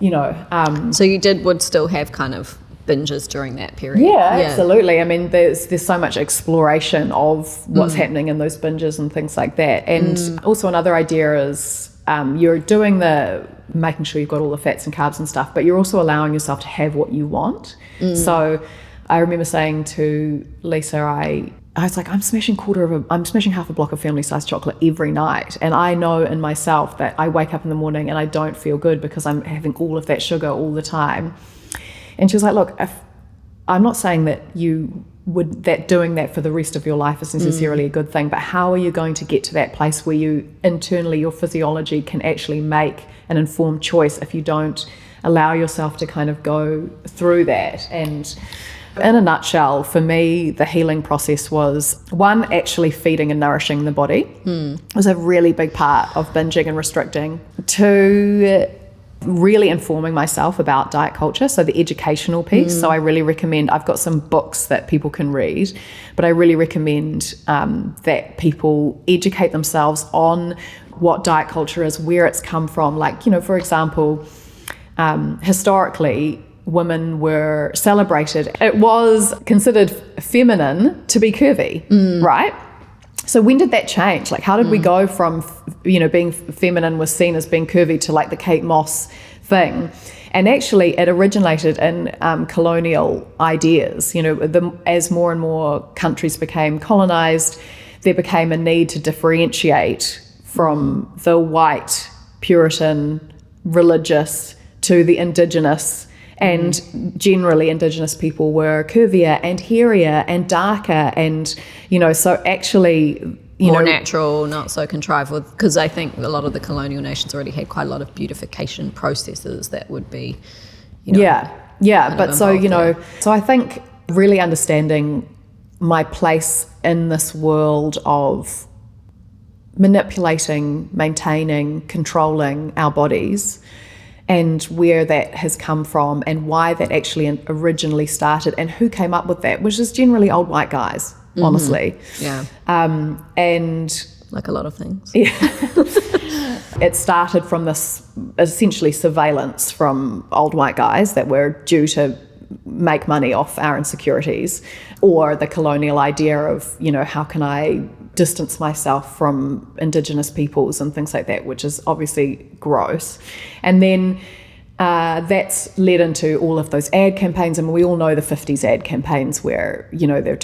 So you would still have kind of binges during that period? Yeah, absolutely. I mean, there's so much exploration of what's happening in those binges and things like that. And also another idea is you're doing making sure you've got all the fats and carbs and stuff, but you're also allowing yourself to have what you want. So I remember saying to Lisa, I was like, I'm smashing half a block of family-sized chocolate every night, and I know in myself that I wake up in the morning and I don't feel good because I'm having all of that sugar all the time. And she was like, look, I'm not saying that doing that for the rest of your life is necessarily a good thing, but how are you going to get to that place where you internally, your physiology can actually make an informed choice if you don't allow yourself to kind of go through that? And in a nutshell, for me, the healing process was, one, actually feeding and nourishing the body. It was a really big part of binging and restricting. Two, really informing myself about diet culture, so the educational piece. So I really recommend, I've got some books that people can read, but I really recommend that people educate themselves on what diet culture is, where it's come from. Like, for example, historically, women were celebrated. It was considered feminine to be curvy, right? So when did that change? Like, how did we go from, being feminine was seen as being curvy to like the Kate Moss thing? And actually it originated in colonial ideas. As more and more countries became colonized, there became a need to differentiate from the white, Puritan, religious to the indigenous. And generally indigenous people were curvier and hairier and darker, and so actually more natural, not so contrived with, because I think a lot of the colonial nations already had quite a lot of beautification processes that would be but so I think really understanding my place in this world of manipulating, maintaining, controlling our bodies, and where that has come from and why that actually originally started and who came up with that, which is generally old white guys, honestly. And like a lot of things. Yeah. It started from this essentially surveillance from old white guys that were due to make money off our insecurities, or the colonial idea of, how can I distance myself from indigenous peoples and things like that, which is obviously gross. And then that's led into all of those ad campaigns, and we all know the 50s ad campaigns where, they're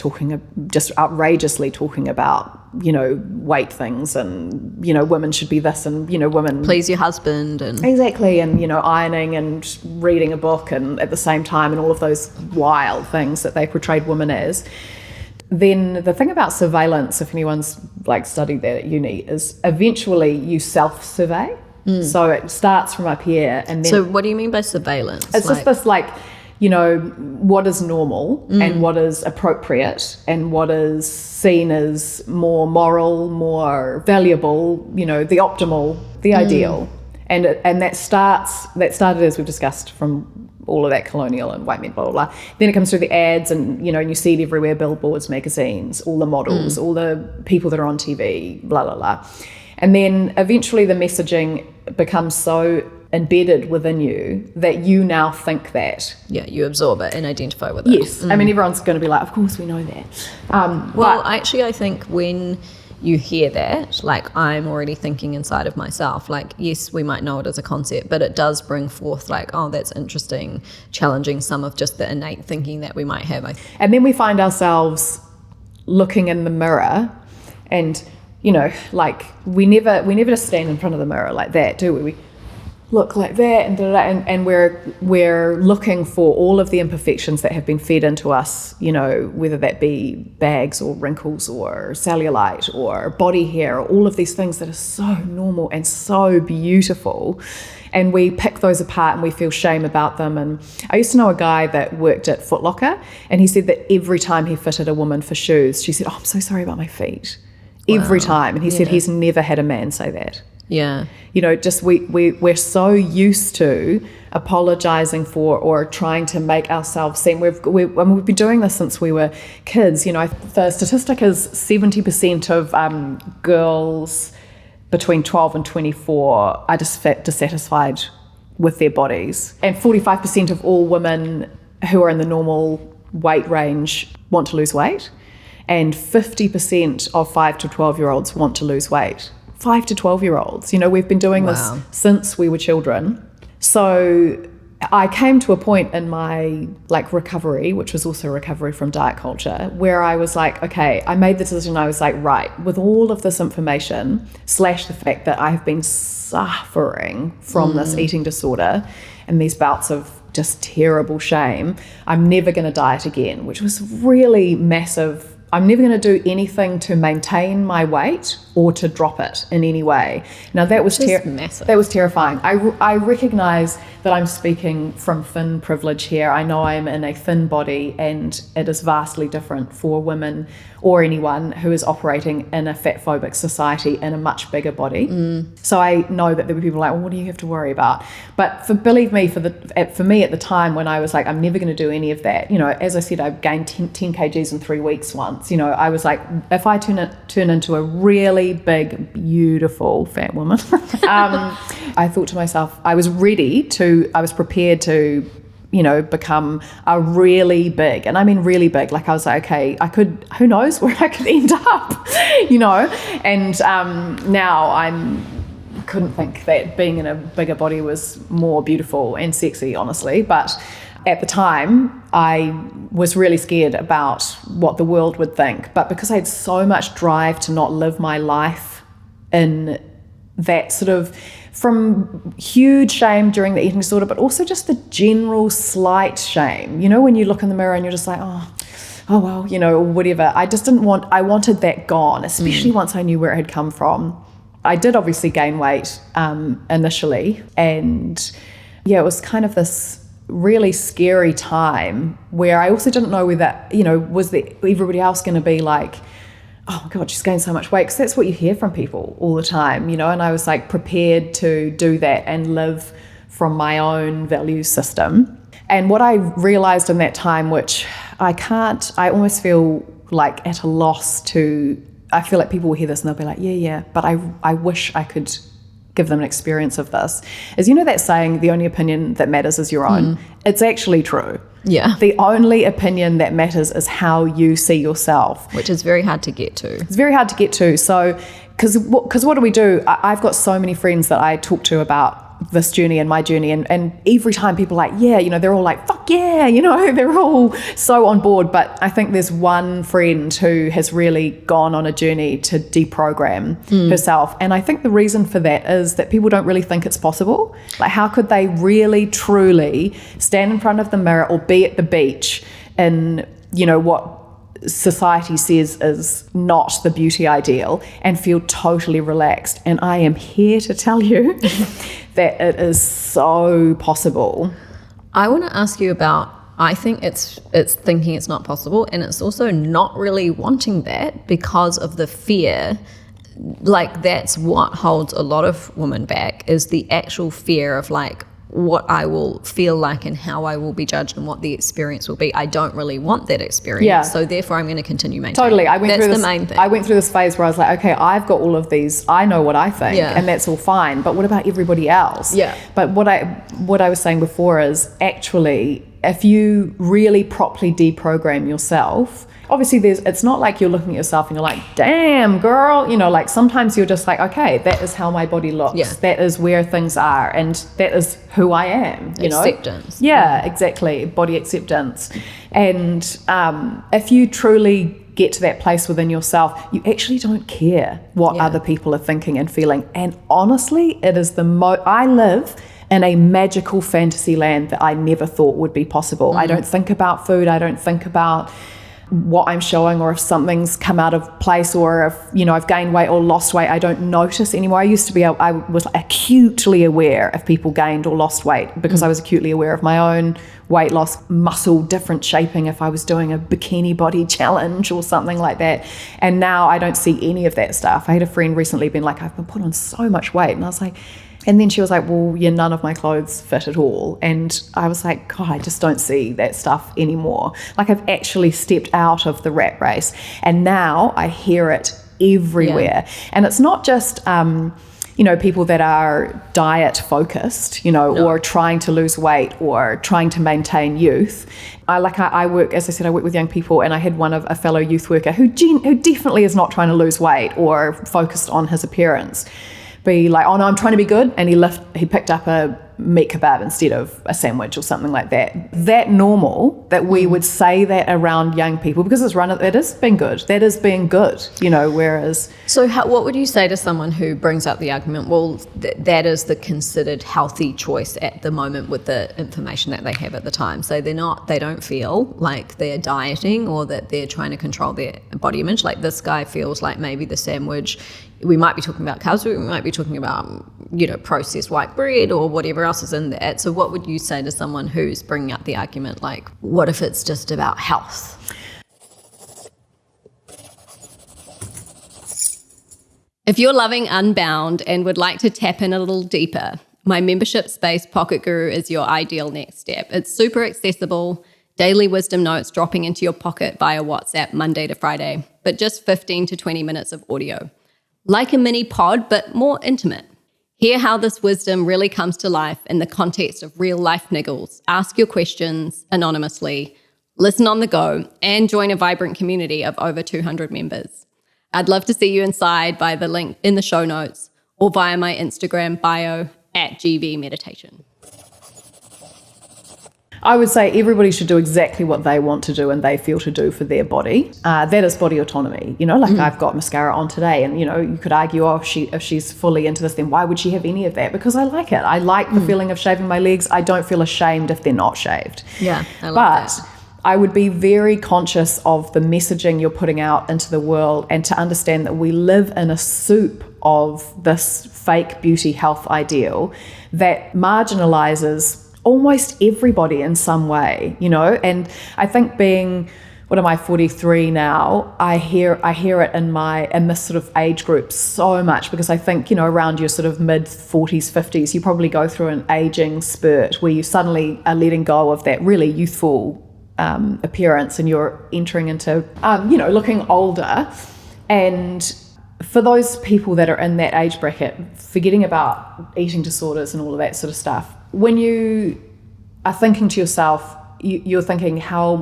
just outrageously talking about, weight things, and, women should be this, and, women... Please your husband. And exactly, and, ironing and reading a book and at the same time, and all of those wild things that they portrayed women as. Then the thing about surveillance, if anyone's studied that at uni, is eventually you self-survey. So it starts from up here, and then... So what do you mean by surveillance? It's just this what is normal and what is appropriate and what is seen as more moral, more valuable, the optimal, the ideal. And that started, as we've discussed, from all of that colonial and white men, blah, blah, blah. Then it comes through the ads, and, and you see it everywhere, billboards, magazines, all the models, all the people that are on TV, blah, blah, blah. And then eventually the messaging becomes so embedded within you that you now think that. Yeah, you absorb it and identify with it. Yes. I mean, everyone's going to be like, of course we know that. Actually, I think when you hear that, I'm already thinking inside of myself, yes, we might know it as a concept, but it does bring forth oh, that's interesting, challenging some of just the innate thinking that we might have. And then we find ourselves looking in the mirror, and we never just stand in front of the mirror like that, do we? We look like that, and we're looking for all of the imperfections that have been fed into us, whether that be bags or wrinkles or cellulite or body hair, or all of these things that are so normal and so beautiful. And we pick those apart and we feel shame about them. And I used to know a guy that worked at Foot Locker, and he said that every time he fitted a woman for shoes, she said, "Oh, I'm so sorry about my feet." Wow. Every time. And he said he's never had a man say that. Yeah. Just we're so used to apologizing for or trying to make ourselves seem. We've been doing this since we were kids. The statistic is 70% of girls between 12 and 24 are dissatisfied with their bodies. And 45% of all women who are in the normal weight range want to lose weight. And 50% of 5 to 12-year-olds want to lose weight. 5 to 12-year-olds. We've been doing this since we were children. So I came to a point in my recovery, which was also recovery from diet culture, where I was like, okay, I made the decision. I was like, right, with all of this information, / the fact that I have been suffering from this eating disorder and these bouts of just terrible shame, I'm never going to diet again, which was really massive. I'm never going to do anything to maintain my weight or to drop it in any way. Now that was massive. That was terrifying. I recognize that I'm speaking from thin privilege here. I know I'm in a thin body, and it is vastly different for women or anyone who is operating in a fat-phobic society in a much bigger body. So I know that there were people like, well, what do you have to worry about? But believe me, for me at the time when I was like, I'm never going to do any of that. As I said, I gained 10 kgs in 3 weeks once. I was like, if I turn into a really big, beautiful fat woman, I thought to myself, I was prepared to, become a really big, and I mean really big. I was like, okay, who knows where I could end up, and now I'm couldn't think that being in a bigger body was more beautiful and sexy, honestly. But at the time, I was really scared about what the world would think. But because I had so much drive to not live my life in that sort of, from huge shame during the eating disorder, but also just the general slight shame. You know, when you look in the mirror and you're just like, oh well, you know, or whatever. I wanted that gone, especially once I knew where it had come from. I did obviously gain weight initially, and yeah, it was kind of this really scary time where I also didn't know whether, you know, was everybody else going to be like, oh my God, she's gained so much weight, because that's what you hear from people all the time, you know. And I was like prepared to do that and live from my own value system. And what I realized in that time, which I almost feel like at a loss to, I feel like people will hear this and they'll be like, yeah, but I wish I could give them an experience of this, is, you know, that saying, the only opinion that matters is your own. It's actually true. Yeah. The only opinion that matters is how you see yourself. Which is very hard to get to. It's very hard to get to. So, because what do we do? I've got so many friends that I talk to about this journey and my journey, and every time people are like, yeah, you know, they're all like, fuck yeah, you know, they're all so on board. But I think there's one friend who has really gone on a journey to deprogram herself. And I think the reason for that is that people don't really think it's possible. Like, how could they really truly stand in front of the mirror or be at the beach in, you know, what society says is not the beauty ideal and feel totally relaxed? And I am here to tell you that it is so possible. I want to ask you about, I think it's thinking it's not possible, and it's also not really wanting that because of the fear. Like, that's what holds a lot of women back, is the actual fear of like what I will feel like and how I will be judged and what the experience will be. I don't really want that experience. Yeah. So therefore I'm going to continue maintaining. Totally. That's the main thing. I went through this phase where I was like, okay, I've got all of these, I know what I think, and that's all fine, but what about everybody else? Yeah. But what I was saying before is, actually, if you really properly deprogram yourself, obviously it's not like you're looking at yourself and you're like, damn girl, you know, like sometimes you're just like, okay, that is how my body looks. Yeah. That is where things are, and that is who I am, you know. Acceptance. Yeah, exactly. Body acceptance. And if you truly get to that place within yourself, you actually don't care what other people are thinking and feeling. And honestly, it is I live in a magical fantasy land that I never thought would be possible. I don't think about food. I don't think about what I'm showing, or if something's come out of place, or if, you know, I've gained weight or lost weight. I don't notice anymore. I used to be, I was acutely aware if people gained or lost weight, because I was acutely aware of my own weight loss, muscle, different shaping, if I was doing a bikini body challenge or something like that. And now I don't see any of that stuff. I had a friend recently been like, I've been put on so much weight. And I was like, and then she was like, well, yeah, none of my clothes fit at all. And I was like, God, I just don't see that stuff anymore. Like, I've actually stepped out of the rat race, and now I hear it everywhere. Yeah. And it's not just, you know, people that are diet focused, you know, or trying to lose weight or trying to maintain youth. I work, as I said, I work with young people, and I had a fellow youth worker who definitely is not trying to lose weight or focused on his appearance, be like, oh no, I'm trying to be good, and he picked up a meat kebab instead of a sandwich or something like that. That normal that we would say that around young people, because that is being good. That is being good, you know, whereas... So what would you say to someone who brings up the argument, well, that is the considered healthy choice at the moment with the information that they have at the time? So they don't feel like they're dieting or that they're trying to control their body image. Like, this guy feels like maybe the sandwich, we might be talking about carbs, we might be talking about, you know, processed white bread or whatever else is in that. So what would you say to someone who's bringing up the argument, like, what if it's just about health? If you're loving Unbound and would like to tap in a little deeper, my membership space Pocket Guru is your ideal next step. It's super accessible, daily wisdom notes dropping into your pocket via WhatsApp Monday to Friday, but just 15 to 20 minutes of audio. Like a mini pod, but more intimate. Hear how this wisdom really comes to life in the context of real life niggles. Ask your questions anonymously, listen on the go, and join a vibrant community of over 200 members. I'd love to see you inside by the link in the show notes, or via my Instagram bio @GVMeditation. I would say everybody should do exactly what they want to do and they feel to do for their body. That is body autonomy. Like I've got mascara on today, and you could argue, if she's fully into this, then why would she have any of that? Because I like it. I like the feeling of shaving my legs. I don't feel ashamed if they're not shaved. Yeah, I love that. I would be very conscious of the messaging you're putting out into the world, and to understand that we live in a soup of this fake beauty health ideal that marginalizes almost everybody in some way, and I think what am I, 43 now, I hear it in this sort of age group so much, because I think, around your sort of mid 40s, 50s, you probably go through an aging spurt where you suddenly are letting go of that really youthful appearance, and you're entering into, looking older. And for those people that are in that age bracket, forgetting about eating disorders and all of that sort of stuff, when you are thinking to yourself, you're thinking, how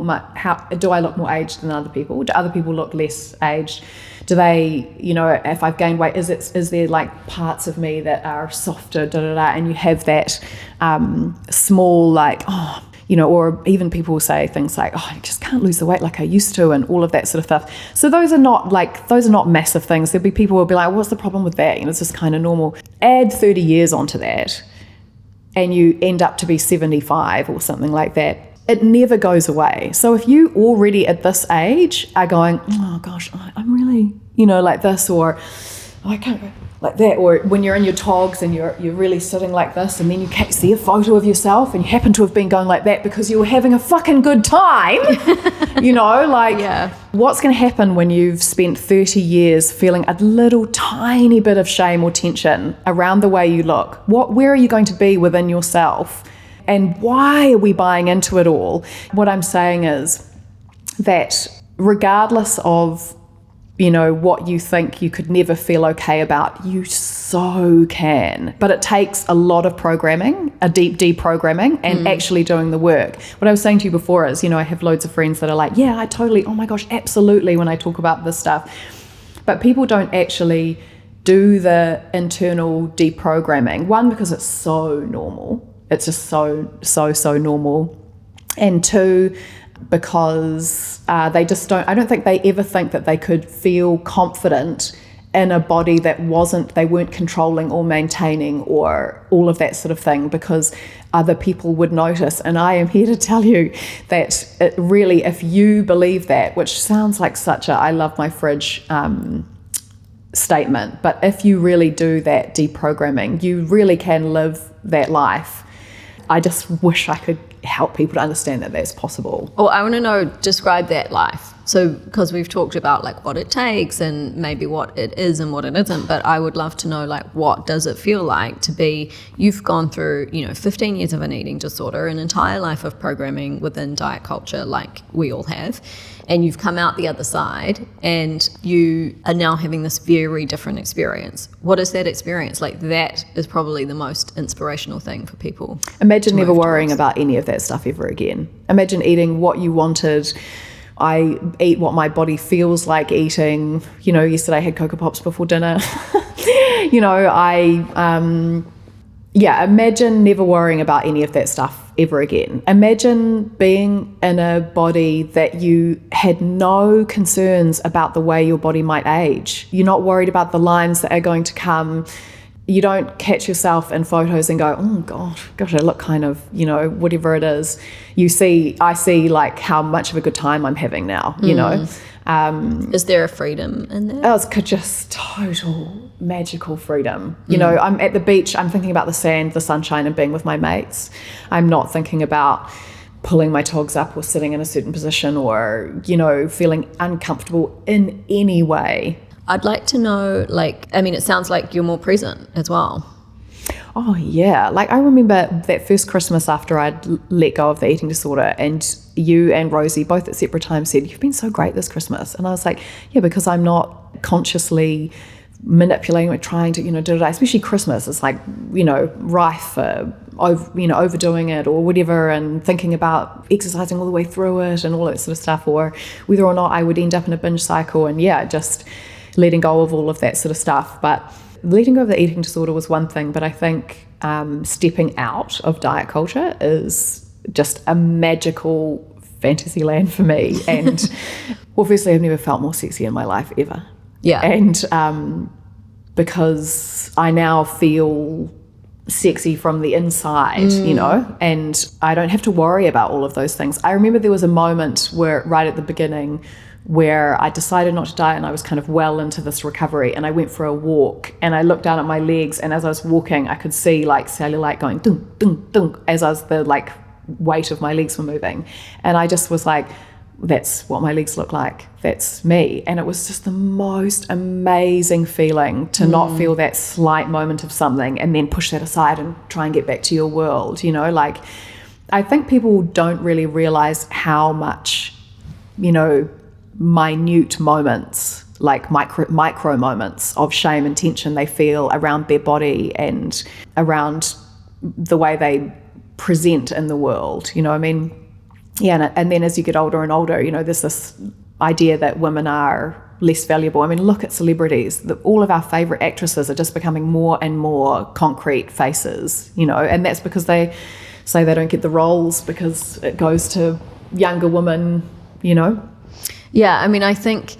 do I look more aged than other people? Do other people look less aged? Do they, if I've gained weight, is there like parts of me that are softer, and you have that small, like, or even people will say things like, I just can't lose the weight like I used to, and all of that sort of stuff. So those are not massive things. There'll be people who will be like, what's the problem with that? It's just kind of normal. Add 30 years onto that, and you end up to be 75 or something like that. It never goes away. So if you already at this age are going, oh gosh, I'm really, like this, or I can't go like that, or when you're in your togs and you're really sitting like this, and then you see a photo of yourself and you happen to have been going like that because you were having a fucking good time, What's going to happen when you've spent 30 years feeling a little tiny bit of shame or tension around the way you look? Where are you going to be within yourself? And why are we buying into it all? What I'm saying is that regardless of what you think you could never feel okay about, you so can. But it takes a lot of programming, a deep deprogramming, and actually doing the work. What I was saying to you before is, I have loads of friends that are like, yeah, I totally, oh my gosh, absolutely, when I talk about this stuff. But people don't actually do the internal deprogramming. One, because it's so normal. It's just so normal. And two, because they just don't, I don't think they ever think that they could feel confident in a body that they weren't controlling or maintaining or all of that sort of thing, because other people would notice. And I am here to tell you that it really, if you believe that, which sounds like such a I love my fridge statement, but if you really do that deprogramming, you really can live that life. I just wish I could help people to understand that that's possible. Well, I want to describe that life. So, because we've talked about like what it takes and maybe what it is and what it isn't, but I would love to know, like, what does it feel like to be, you've gone through, 15 years of an eating disorder, an entire life of programming within diet culture like we all have, and you've come out the other side and you are now having this very different experience. What is that experience? Like, that is probably the most inspirational thing for people. Imagine never worrying about any of that stuff ever again. Imagine eating what you wanted. I eat what my body feels like eating. Yesterday I had Cocoa Pops before dinner. Imagine never worrying about any of that stuff ever again. Imagine being in a body that you had no concerns about the way your body might age. You're not worried about the lines that are going to come. You don't catch yourself in photos and go, oh gosh, I look kind of, whatever it is. I see like how much of a good time I'm having now, Is there a freedom in that? Oh, it's just total magical freedom. I'm at the beach, I'm thinking about the sand, the sunshine, and being with my mates. I'm not thinking about pulling my togs up or sitting in a certain position or, feeling uncomfortable in any way. I'd like to know, it sounds like you're more present as well. Oh, yeah. Like, I remember that first Christmas after I'd let go of the eating disorder, and you and Rosie both at separate times said, you've been so great this Christmas. And I was like, yeah, because I'm not consciously manipulating or trying to, especially Christmas. It's like, rife for, overdoing it or whatever, and thinking about exercising all the way through it and all that sort of stuff, or whether or not I would end up in a binge cycle, and just letting go of all of that sort of stuff. But letting go of the eating disorder was one thing, but I think stepping out of diet culture is just a magical fantasy land for me. And obviously I've never felt more sexy in my life ever. Yeah. And because I now feel sexy from the inside, you know, and I don't have to worry about all of those things. I remember there was a moment where right at the beginning where I decided not to diet, and I was kind of well into this recovery, and I went for a walk and I looked down at my legs, and as I was walking I could see like cellulite going dunk dunk dunk as I was the like weight of my legs were moving, and I just was like, that's what my legs look like, that's me. And it was just the most amazing feeling to not feel that slight moment of something and then push that aside and try and get back to your world, you know. Like, I think people don't really realize how much, you know, minute moments, like micro moments of shame and tension they feel around their body and around the way they present in the world, you know. I mean, yeah, and then as you get older and older, you know, there's this idea that women are less valuable. I mean, look at celebrities. All of our favourite actresses are just becoming more and more concrete faces, you know, and that's because they say they don't get the roles because it goes to younger women, you know. Yeah, I mean, I think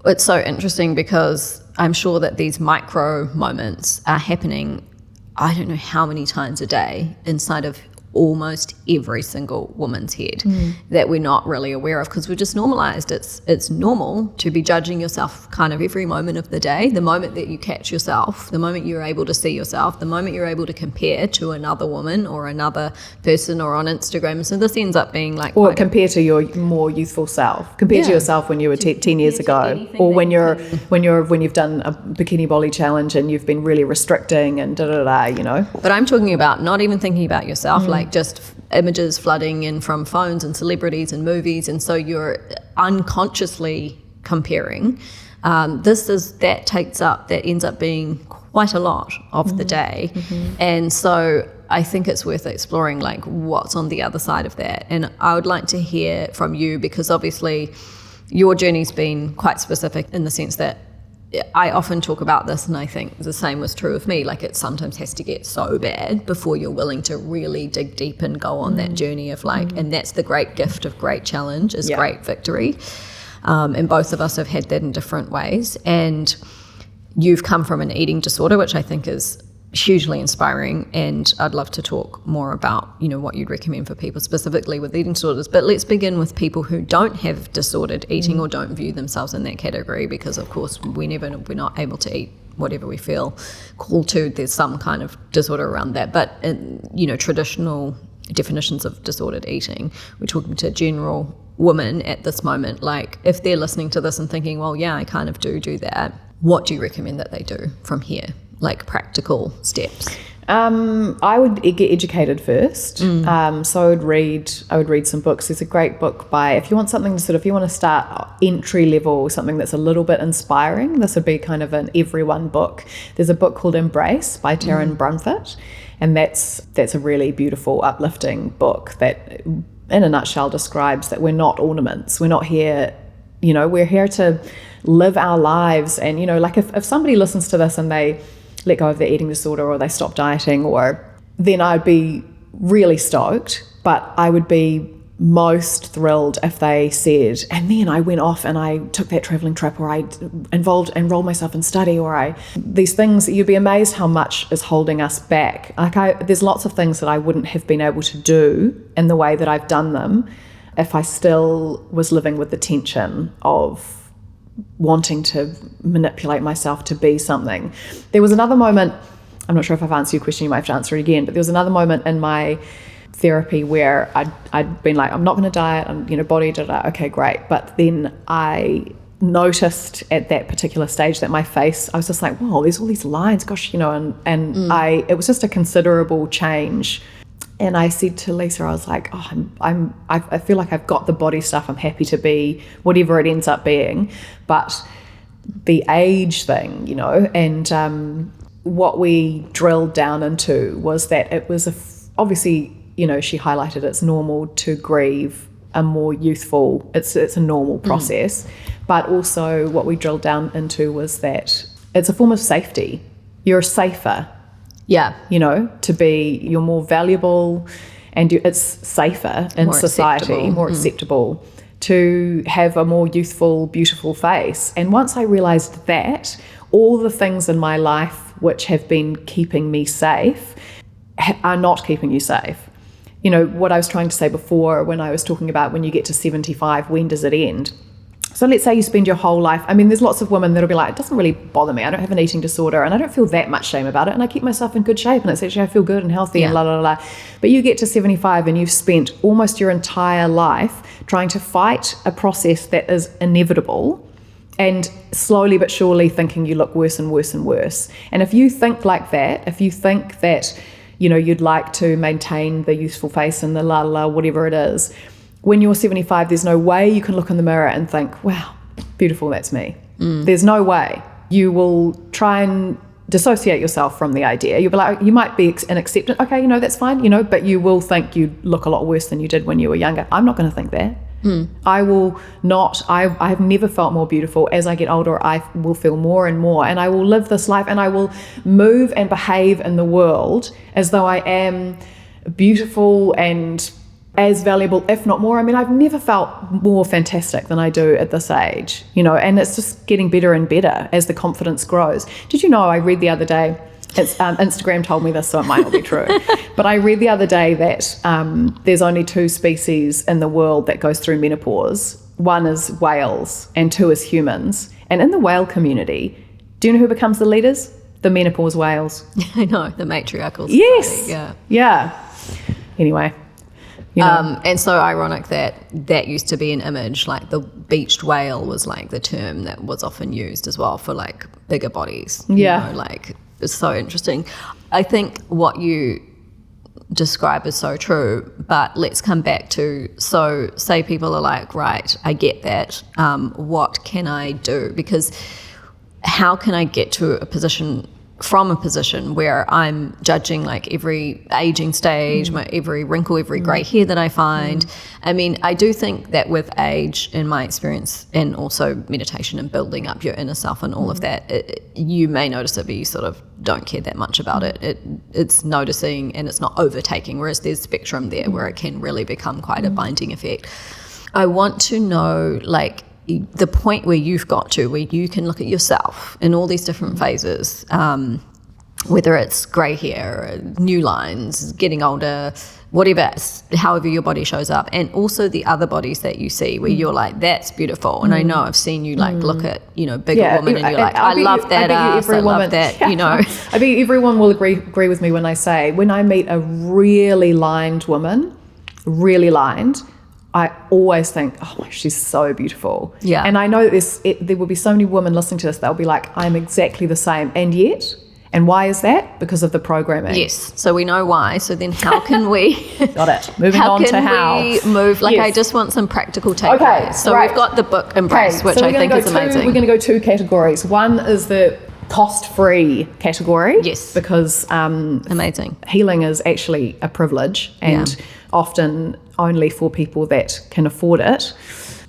it's so interesting because I'm sure that these micro moments are happening, I don't know how many times a day inside of almost every single woman's head that we're not really aware of because we're just normalised. It's normal to be judging yourself kind of every moment of the day. The moment that you catch yourself, the moment you're able to see yourself, the moment you're able to compare to another woman or another person or on Instagram. So this ends up being like, or compare to your more youthful self, compare to yourself when you were 10 years ago, or when you've done a bikini body challenge and you've been really restricting and you know. But I'm talking about not even thinking about yourself, like just images flooding in from phones and celebrities and movies, and so you're unconsciously comparing. That ends up being quite a lot of the day, and so I think it's worth exploring like what's on the other side of that. And I would like to hear from you, because obviously your journey's been quite specific in the sense that I often talk about this, and I think the same was true of me. Like, it sometimes has to get so bad before you're willing to really dig deep and go on that journey of like, and that's the great gift of great challenge is great victory. And both of us have had that in different ways. And you've come from an eating disorder, which I think is hugely inspiring, and I'd love to talk more about, you know, what you'd recommend for people specifically with eating disorders. But let's begin with people who don't have disordered eating or don't view themselves in that category, because of course we're not able to eat whatever we feel called to. There's some kind of disorder around that, but you know, traditional definitions of disordered eating, we're talking to general women at this moment. Like, if they're listening to this and thinking, well, yeah, I kind of do that, what do you recommend that they do from here? Like practical steps? I would get educated first. So I would read some books. There's a great book by, if you want something to if you want to start entry level, something that's a little bit inspiring, this would be kind of an everyone book. There's a book called Embrace by Taryn Brunford, and that's a really beautiful, uplifting book that in a nutshell describes that we're not ornaments. We're not here, you know, we're here to live our lives. And, you know, like if somebody listens to this and they let go of their eating disorder or they stop dieting, or then I'd be really stoked, but I would be most thrilled if they said, and then I went off and I took that traveling trip, or I enrolled myself in study, or these things. You'd be amazed how much is holding us back. Like there's lots of things that I wouldn't have been able to do in the way that I've done them if I still was living with the tension of wanting to manipulate myself to be something. There was another moment, I'm not sure if I've answered your question, you might have to answer it again, but there was another moment in my therapy where I'd been like, I'm not going to diet, I'm, you know, body, okay, great. But then I noticed at that particular stage that my face, I was just like, whoa, there's all these lines, gosh, you know, and it was just a considerable change. And I said to Lisa, I was like, oh, I feel like I've got the body stuff. I'm happy to be whatever it ends up being. But the age thing, you know, and what we drilled down into was that it was obviously, you know, she highlighted it's normal to grieve a more youthful, it's a normal process. But also what we drilled down into was that it's a form of safety. you're safer, Yeah. you're more valuable, and it's safer in More society, acceptable. more acceptable to have a more youthful, beautiful face. And once I realized that, all the things in my life which have been keeping me safe are not keeping you safe. What I was trying to say before when I was talking about when you get to 75, when does it end? So let's say you spend your whole life, there's lots of women that'll be like, it doesn't really bother me. I don't have an eating disorder and I don't feel that much shame about it. And I keep myself in good shape and it's actually, I feel good and healthy and la, la, la. But you get to 75 and you've spent almost your entire life trying to fight a process that is inevitable and slowly but surely thinking you look worse and worse and worse. And if you think like that, if you think that, you'd like to maintain the youthful face and the la, la, whatever it is, when you're 75, there's no way you can look in the mirror and think, wow, beautiful, that's me. There's no way. You will try and dissociate yourself from the idea. You'll be like, you might be an acceptance, okay, that's fine, but you will think you look a lot worse than you did when you were younger. I'm not going to think that. I will not, I have never felt more beautiful. As I get older, I will feel more and more, and I will live this life and I will move and behave in the world as though I am beautiful and as valuable, if not more. I've never felt more fantastic than I do at this age, and it's just getting better and better as the confidence grows. Did you know, I read the other day, it's Instagram told me this, so it might not be true, but I read the other day that there's only 2 species in the world that goes through menopause. One is whales and 2 is humans. And in the whale community, do you know who becomes the leaders? The menopause whales. I know, the matriarchal society. Yes. Yeah. Anyway. And so ironic that used to be an image, like the beached whale was like the term that was often used as well for like bigger bodies. It's so interesting. I think what you describe is so true, but let's come back to, so say people are like, right, I get that, what can I do? Because how can I get to a position where I'm judging like every aging stage, every wrinkle, every grey hair that I find. I do think that with age, in my experience, and also meditation and building up your inner self and all of that, you may notice it, but you sort of don't care that much about it. It's noticing and it's not overtaking, whereas there's spectrum there where it can really become quite a binding effect. I want to know, like, the point where you've got to, where you can look at yourself in all these different phases, whether it's grey hair, new lines, getting older, whatever, however your body shows up, and also the other bodies that you see where you're like, that's beautiful. And I know I've seen you like look at, bigger women and you're like, I love that ass, I love that, I think everyone will agree with me when I say, when I meet a really lined woman, really lined, I always think, oh my, she's so beautiful. Yeah. And I know there will be so many women listening to this, they'll be like, I'm exactly the same. And yet, and why is that? Because of the programming. Yes. So we know why. So then how can we... Got it. Moving on to how. How can we move? Like, yes. I just want some practical takeaways. Okay, so right. We've got the book Embrace, which I think is amazing. We're going to go 2 categories. One is the cost-free category. Yes. Because amazing. Healing is actually a privilege and often only for people that can afford it.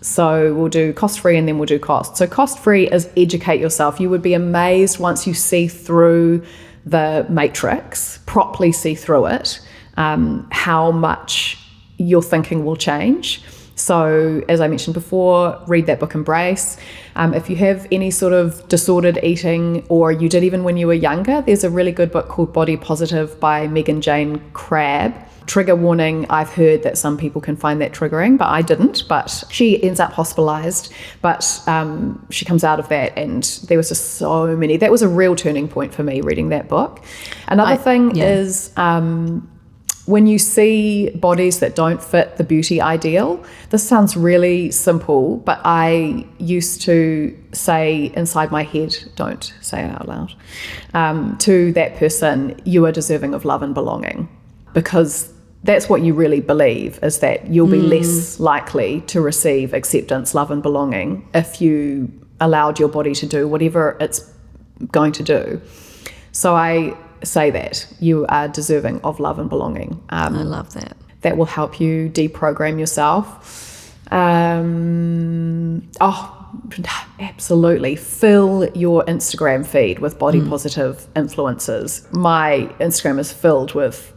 So we'll do cost-free and then we'll do cost. So cost-free is educate yourself. You would be amazed once you see through the matrix, properly see through it, how much your thinking will change. So as I mentioned before, read that book Embrace. If you have any sort of disordered eating, or you did even when you were younger, there's a really good book called Body Positive by Megan Jane Crabb. Trigger warning, I've heard that some people can find that triggering, but I didn't. But she ends up hospitalized, but she comes out of that, and there was just so many. That was a real turning point for me, reading that book. Another thing is when you see bodies that don't fit the beauty ideal, this sounds really simple, but I used to say inside my head, don't say it out loud, to that person, you are deserving of love and belonging. Because that's what you really believe, is that you'll be less likely to receive acceptance, love and belonging if you allowed your body to do whatever it's going to do. So I say that you are deserving of love and belonging. I love that. That will help you deprogram yourself. absolutely. Fill your Instagram feed with body positive influencers. My Instagram is filled with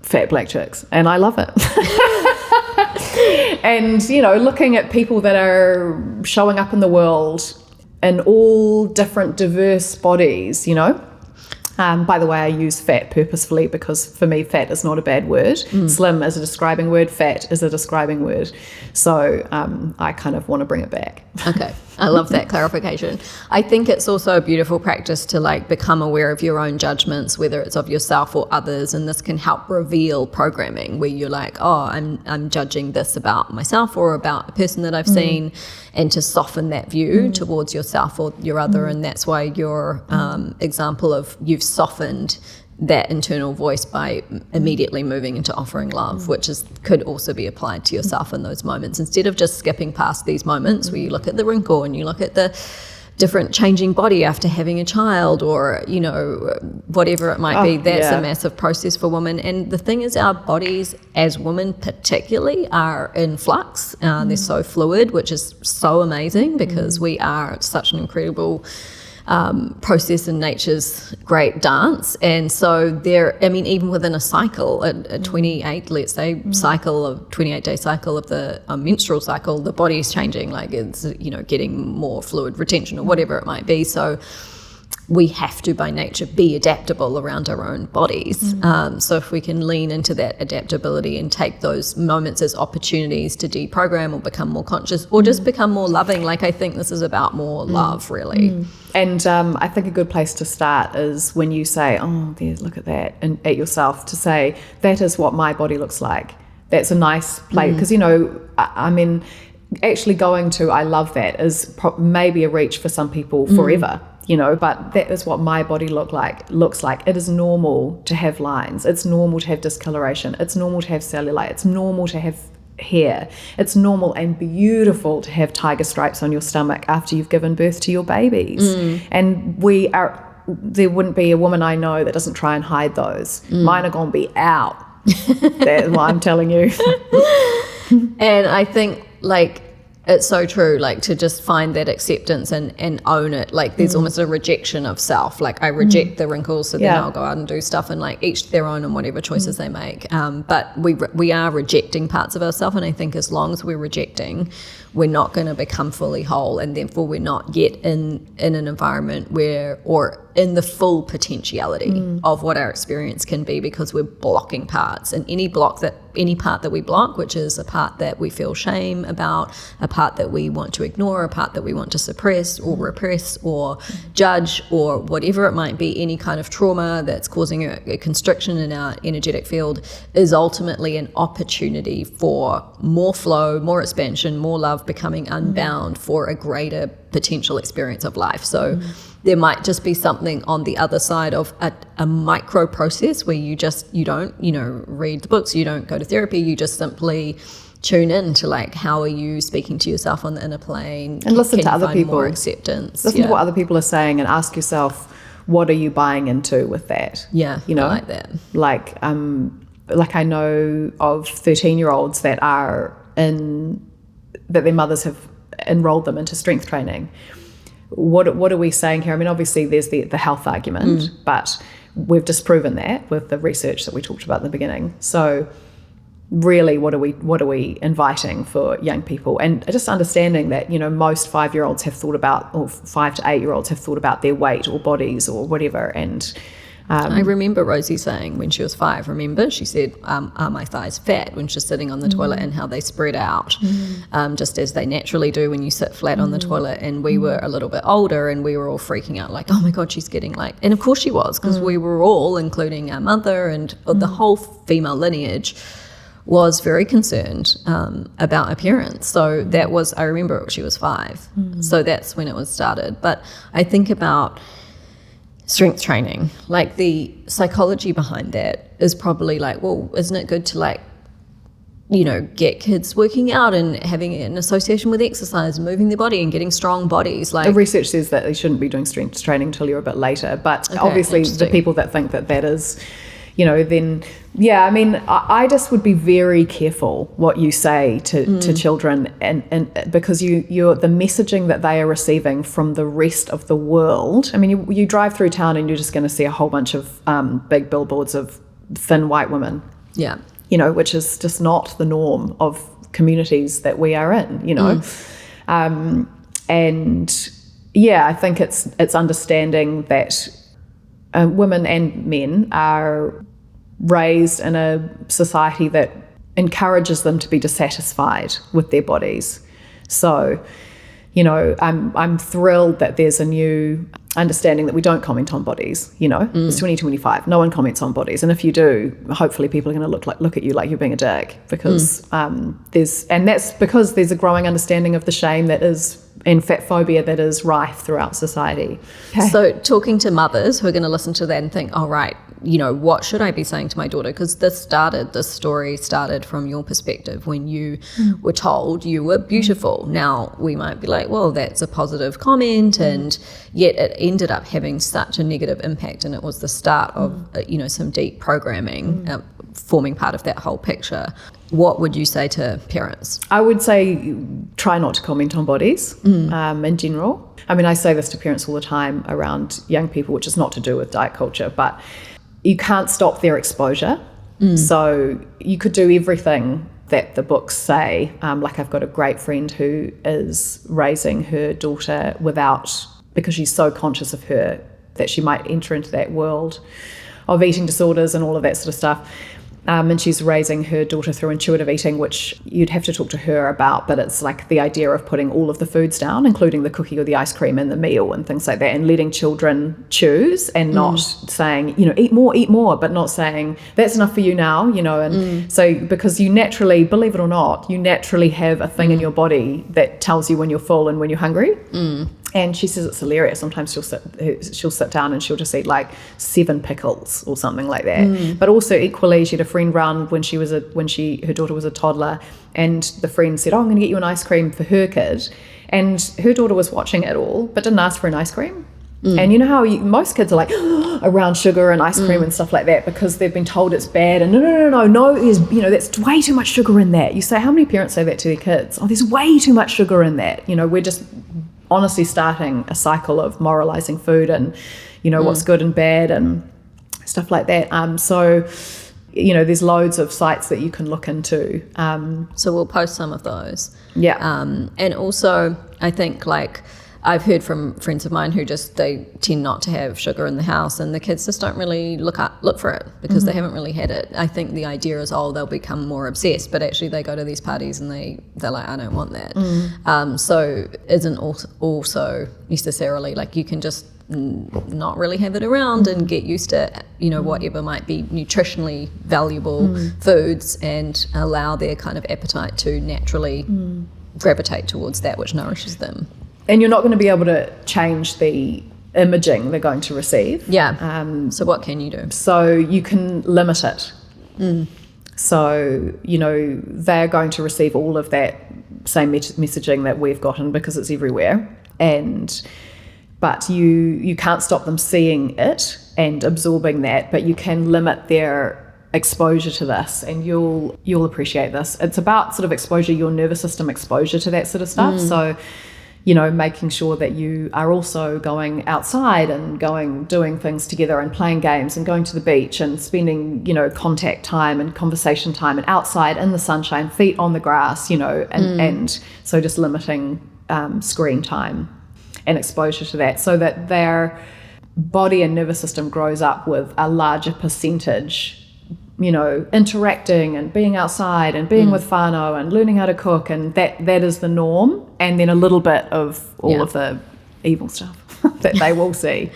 fat black chicks, and I love it. And, looking at people that are showing up in the world in all different diverse bodies, By the way, I use fat purposefully because for me, fat is not a bad word. Slim is a describing word. Fat is a describing word. So I kind of want to bring it back. Okay. I love that clarification. I think it's also a beautiful practice to become aware of your own judgments, whether it's of yourself or others. And this can help reveal programming where you're like, oh, I'm judging this about myself or about a person that I've seen, and to soften that view towards yourself or your other. And that's why your example of you've softened that internal voice by immediately moving into offering love, which could also be applied to yourself in those moments, instead of just skipping past these moments where you look at the wrinkle and you look at the different changing body after having a child, or whatever it might be. That's a massive process for women. And the thing is, our bodies as women particularly are in flux. They're so fluid, which is so amazing because we are such an incredible process in nature's great dance. And so even within a cycle, a 28, let's say, cycle of 28-day cycle of the menstrual cycle, the body is changing, it's getting more fluid retention or whatever it might be. So we have to by nature be adaptable around our own bodies. So if we can lean into that adaptability and take those moments as opportunities to deprogram or become more conscious or just become more loving, I think this is about more love, really. And I think a good place to start is when you say, oh, there, look at that, and at yourself, to say, that is what my body looks like. That's a nice place. Because, actually going to, I love that, is maybe a reach for some people forever. But that is what my body looks like. It is normal to have lines. It's normal to have discoloration. It's normal to have cellulite. It's normal to have hair. It's normal and beautiful to have tiger stripes on your stomach after you've given birth to your babies. And there wouldn't be a woman I know that doesn't try and hide those. Mine are going to be out. That's what I'm telling you. And I think it's so true, to just find that acceptance and own it. There's almost a rejection of self. I reject the wrinkles, so then I'll go out and do stuff, and each their own and whatever choices they make. But we are rejecting parts of ourselves, and I think as long as we're rejecting, we're not going to become fully whole, and therefore we're not yet in an environment or in the full potentiality of what our experience can be, because we're blocking parts. And any part that we block, which is a part that we feel shame about, a part that we want to ignore, a part that we want to suppress or repress or judge, or whatever it might be, any kind of trauma that's causing a constriction in our energetic field, is ultimately an opportunity for more flow, more expansion, more love, becoming unbound for a greater potential experience of life. So there might just be something on the other side of a micro process where you don't read the books, you don't go to therapy, you just simply tune in to how are you speaking to yourself on the inner plane, and listen to other people, more acceptance, listen to what other people are saying, and ask yourself, what are you buying into with that? I like that. I know of 13-year-olds that their mothers have enrolled them into strength training. What are we saying here? Obviously there's the health argument, but we've disproven that with the research that we talked about in the beginning. So really, what are we inviting for young people? And just understanding that, most 5-year-olds have thought about, or 5 to 8-year-olds have thought about their weight or bodies or whatever. And I remember Rosie saying when she was 5, she said, are my thighs fat, when she's sitting on the toilet, and how they spread out, just as they naturally do when you sit flat on the toilet. And we were a little bit older, and we were all freaking out, oh my God, she's getting and of course she was, because we were all, including our mother and the whole female lineage, was very concerned about appearance. So that was, I remember she was 5. So that's when it was started. But I think about strength training, the psychology behind that is probably well, isn't it good to get kids working out and having an association with exercise, moving their body and getting strong bodies? The research says that they shouldn't be doing strength training until you're a bit later, but obviously the people that think that is then I mean, I just would be very careful what you say to children, and because you're the messaging that they are receiving from the rest of the world. I mean, you drive through town and you're just going to see a whole bunch of big billboards of thin white women. Yeah. Which is just not the norm of communities that we are in, and I think it's understanding that women and men are raised in a society that encourages them to be dissatisfied with their bodies. So, I'm thrilled that there's a new understanding that we don't comment on bodies. It's 2025. No one comments on bodies, and if you do, hopefully people are going to look at you like you're being a dick, because that's because there's a growing understanding of the shame that is, and fat phobia that is rife throughout society. Okay. So talking to mothers who are going to listen to that and think, oh, right, what should I be saying to my daughter? Because this story started from your perspective when you were told you were beautiful. Now we might be like, well, that's a positive comment, and yet it ended up having such a negative impact, and it was the start of some deep programming forming part of that whole picture. What would you say to parents? I would say try not to comment on bodies in general. I mean, I say this to parents all the time around young people, which is not to do with diet culture, but you can't stop their exposure. So you could do everything that the books say. Like, I've got a great friend who is raising her daughter because she's so conscious of her that she might enter into that world of eating disorders and all of that sort of stuff. And she's raising her daughter through intuitive eating, which you'd have to talk to her about, but it's like the idea of putting all of the foods down, including the cookie or the ice cream in the meal and things like that, and letting children choose, and not saying, eat more, but not saying that's enough for you now, and so, because you naturally, believe it or not, you naturally have a thing in your body that tells you when you're full and when you're hungry. And she says it's hilarious. Sometimes she'll sit down and she'll just eat like 7 pickles or something like that. But also equally, she had a friend round when her daughter was a toddler, and the friend said, "Oh, I'm going to get you an ice cream for her kid," and her daughter was watching it all, but didn't ask for an ice cream. And you know how most kids are like around sugar and ice cream and stuff like that because they've been told it's bad, and no, there's that's way too much sugar in that. You say, how many parents say that to their kids? Oh, there's way too much sugar in that. We're just honestly starting a cycle of moralizing food and what's good and bad and stuff like that. So there's loads of sites that you can look into. So we'll post some of those. And also I think, like, I've heard from friends of mine who they tend not to have sugar in the house, and the kids just don't really look for it because they haven't really had it. I think the idea is, they'll become more obsessed, but actually they go to these parties and they're like, I don't want that. So isn't also necessarily like you can just not really have it around and get used to whatever might be nutritionally valuable foods, and allow their kind of appetite to naturally gravitate towards that which nourishes them. And you're not going to be able to change the imaging they're going to receive. So what can you do? So you can limit it. So, they're going to receive all of that same messaging that we've gotten because it's everywhere. But you can't stop them seeing it and absorbing that, but you can limit their exposure to this, and you'll appreciate this. It's about sort of exposure, your nervous system exposure to that sort of stuff. So making sure that you are also going outside and doing things together and playing games and going to the beach and spending, contact time and conversation time and outside in the sunshine, feet on the grass, and so just limiting screen time and exposure to that, so that their body and nervous system grows up with a larger percentage interacting and being outside and being with whānau and learning how to cook, and that is the norm, and then a little bit of all of the evil stuff that they will see,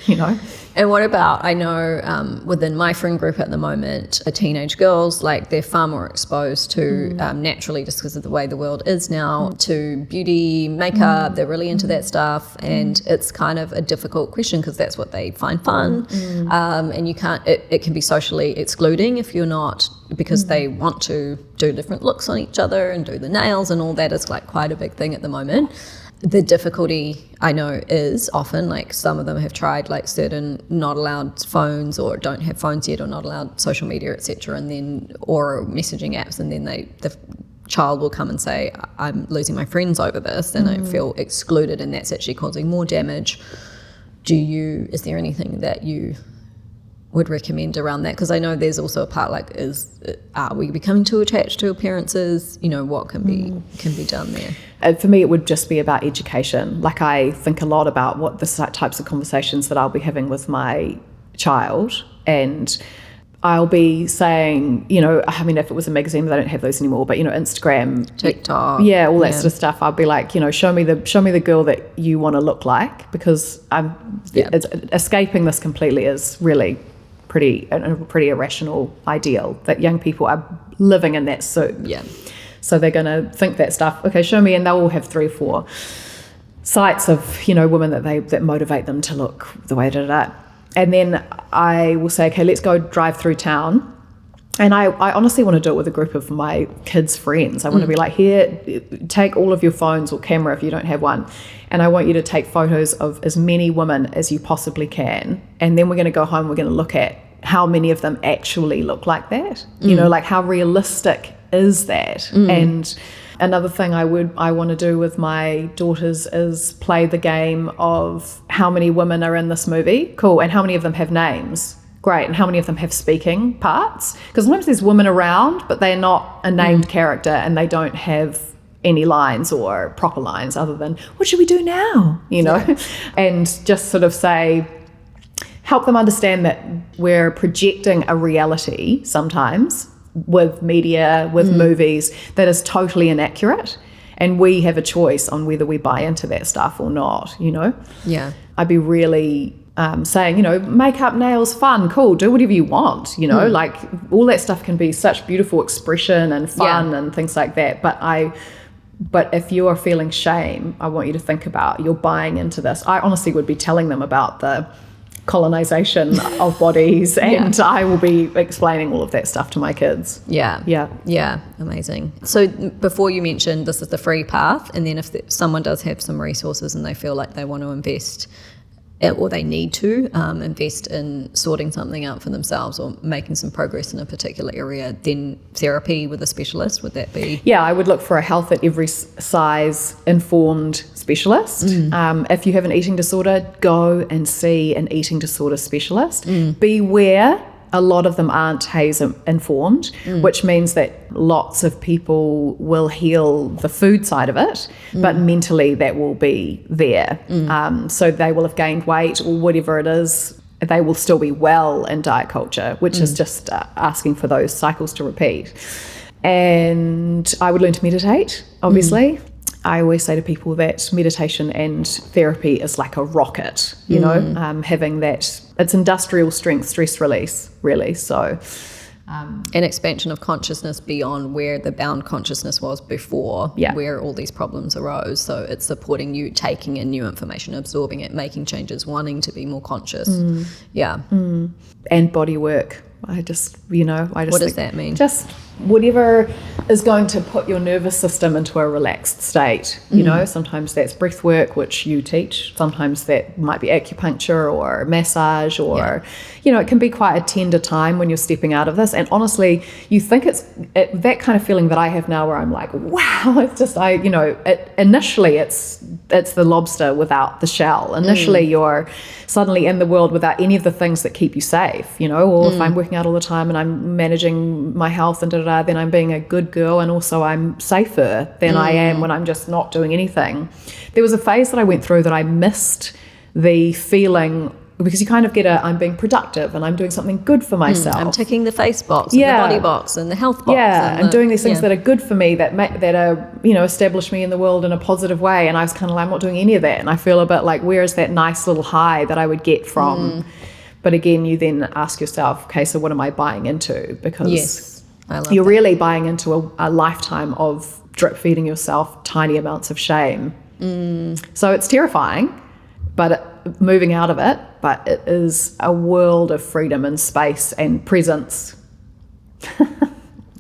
And what about, I know within my friend group at the moment, teenage girls, like they're far more exposed to naturally, just because of the way the world is now, to beauty, makeup, they're really into that stuff, and it's kind of a difficult question because that's what they find fun, and you can't, it can be socially excluding if you're not, because they want to do different looks on each other and do the nails and all that is like quite a big thing at the moment. the difficulty I know is often, like, some of them have tried like certain not allowed phones or don't have phones yet or not allowed social media, etc., and then or messaging apps, and then the child will come and say, I'm losing my friends over this and I feel excluded, and that's actually causing more damage. Is there anything that you would recommend around that? Because I know there's also a part like, are we becoming too attached to appearances? What can be done there? For me, it would just be about education. Like, I think a lot about what the types of conversations that I'll be having with my child, and I'll be saying, I mean, if it was a magazine, they don't have those anymore, but Instagram, TikTok, all that sort of stuff. I'll be like, show me the girl that you want to look like, because escaping this completely is really a pretty irrational ideal that young people are living in that soup. Yeah. So they're going to think that stuff. Okay, show me, and they'll all have 3 or 4 sites of women that motivate them to look the way and then I will say, okay, let's go drive through town. And I honestly want to do it with a group of my kids' friends. I want to be like, here, take all of your phones or camera if you don't have one, and I want you to take photos of as many women as you possibly can. And then we're going to go home, we're going to look at how many of them actually look like that. Like, how realistic is that? And another thing I want to do with my daughters is play the game of how many women are in this movie. Cool. And how many of them have names? Great. And how many of them have speaking parts? Because sometimes there's women around, but they're not a named character, and they don't have any lines or proper lines other than, what should we do now? And just sort of help them understand that we're projecting a reality sometimes with media, with movies, that is totally inaccurate, and we have a choice on whether we buy into that stuff or not. Yeah. I'd be really saying, makeup, nails, fun, cool, do whatever you want, like, all that stuff can be such beautiful expression and fun and things like that, but if you are feeling shame, I want you to think about, you're buying into this. I honestly would be telling them about the colonization of bodies, and I will be explaining all of that stuff to my kids. Yeah, amazing. So before, you mentioned this is the free path, and then if someone does have some resources and they feel like they want to invest or they need to invest in sorting something out for themselves or making some progress in a particular area, then therapy with a specialist, would that be? Yeah, I would look for a health at every size informed specialist. If you have an eating disorder, go and see an eating disorder specialist. Beware, a lot of them aren't HAES informed, which means that lots of people will heal the food side of it, but mentally that will be there. So they will have gained weight or whatever it is, they will still be well in diet culture, which is just asking for those cycles to repeat. And I would learn to meditate, obviously. I always say to people that meditation and therapy is like a rocket, having that, it's industrial strength stress release, really. So an expansion of consciousness beyond where the bound consciousness was before, where all these problems arose. So it's supporting you taking in new information, absorbing it, making changes, wanting to be more conscious. And body work. I just what does that mean? Just whatever is going to put your nervous system into a relaxed state. Sometimes that's breath work, which you teach. Sometimes that might be acupuncture or massage, or it can be quite a tender time when you're stepping out of this. And honestly, you think it's that kind of feeling that I have now, where I'm like, wow, it's just initially it's the lobster without the shell. Initially, you're suddenly in the world without any of the things that keep you safe. Or if I'm working out all the time and I'm managing my health and then I'm being a good girl, and also I'm safer than I am when I'm just not doing anything. There was a phase that I went through that I missed the feeling, because you kind of get I'm being productive and I'm doing something good for myself. I'm ticking the face box, and the body box, and the health box. I'm doing these things that are good for me, that are establish me in the world in a positive way. And I was kind of like, I'm not doing any of that, and I feel a bit like, where is that nice little high that I would get from? But again, you then ask yourself, okay, so what am I buying into? Because you're really buying into a lifetime of drip feeding yourself tiny amounts of shame. So it's terrifying, but moving out of it, but it is a world of freedom and space and presence.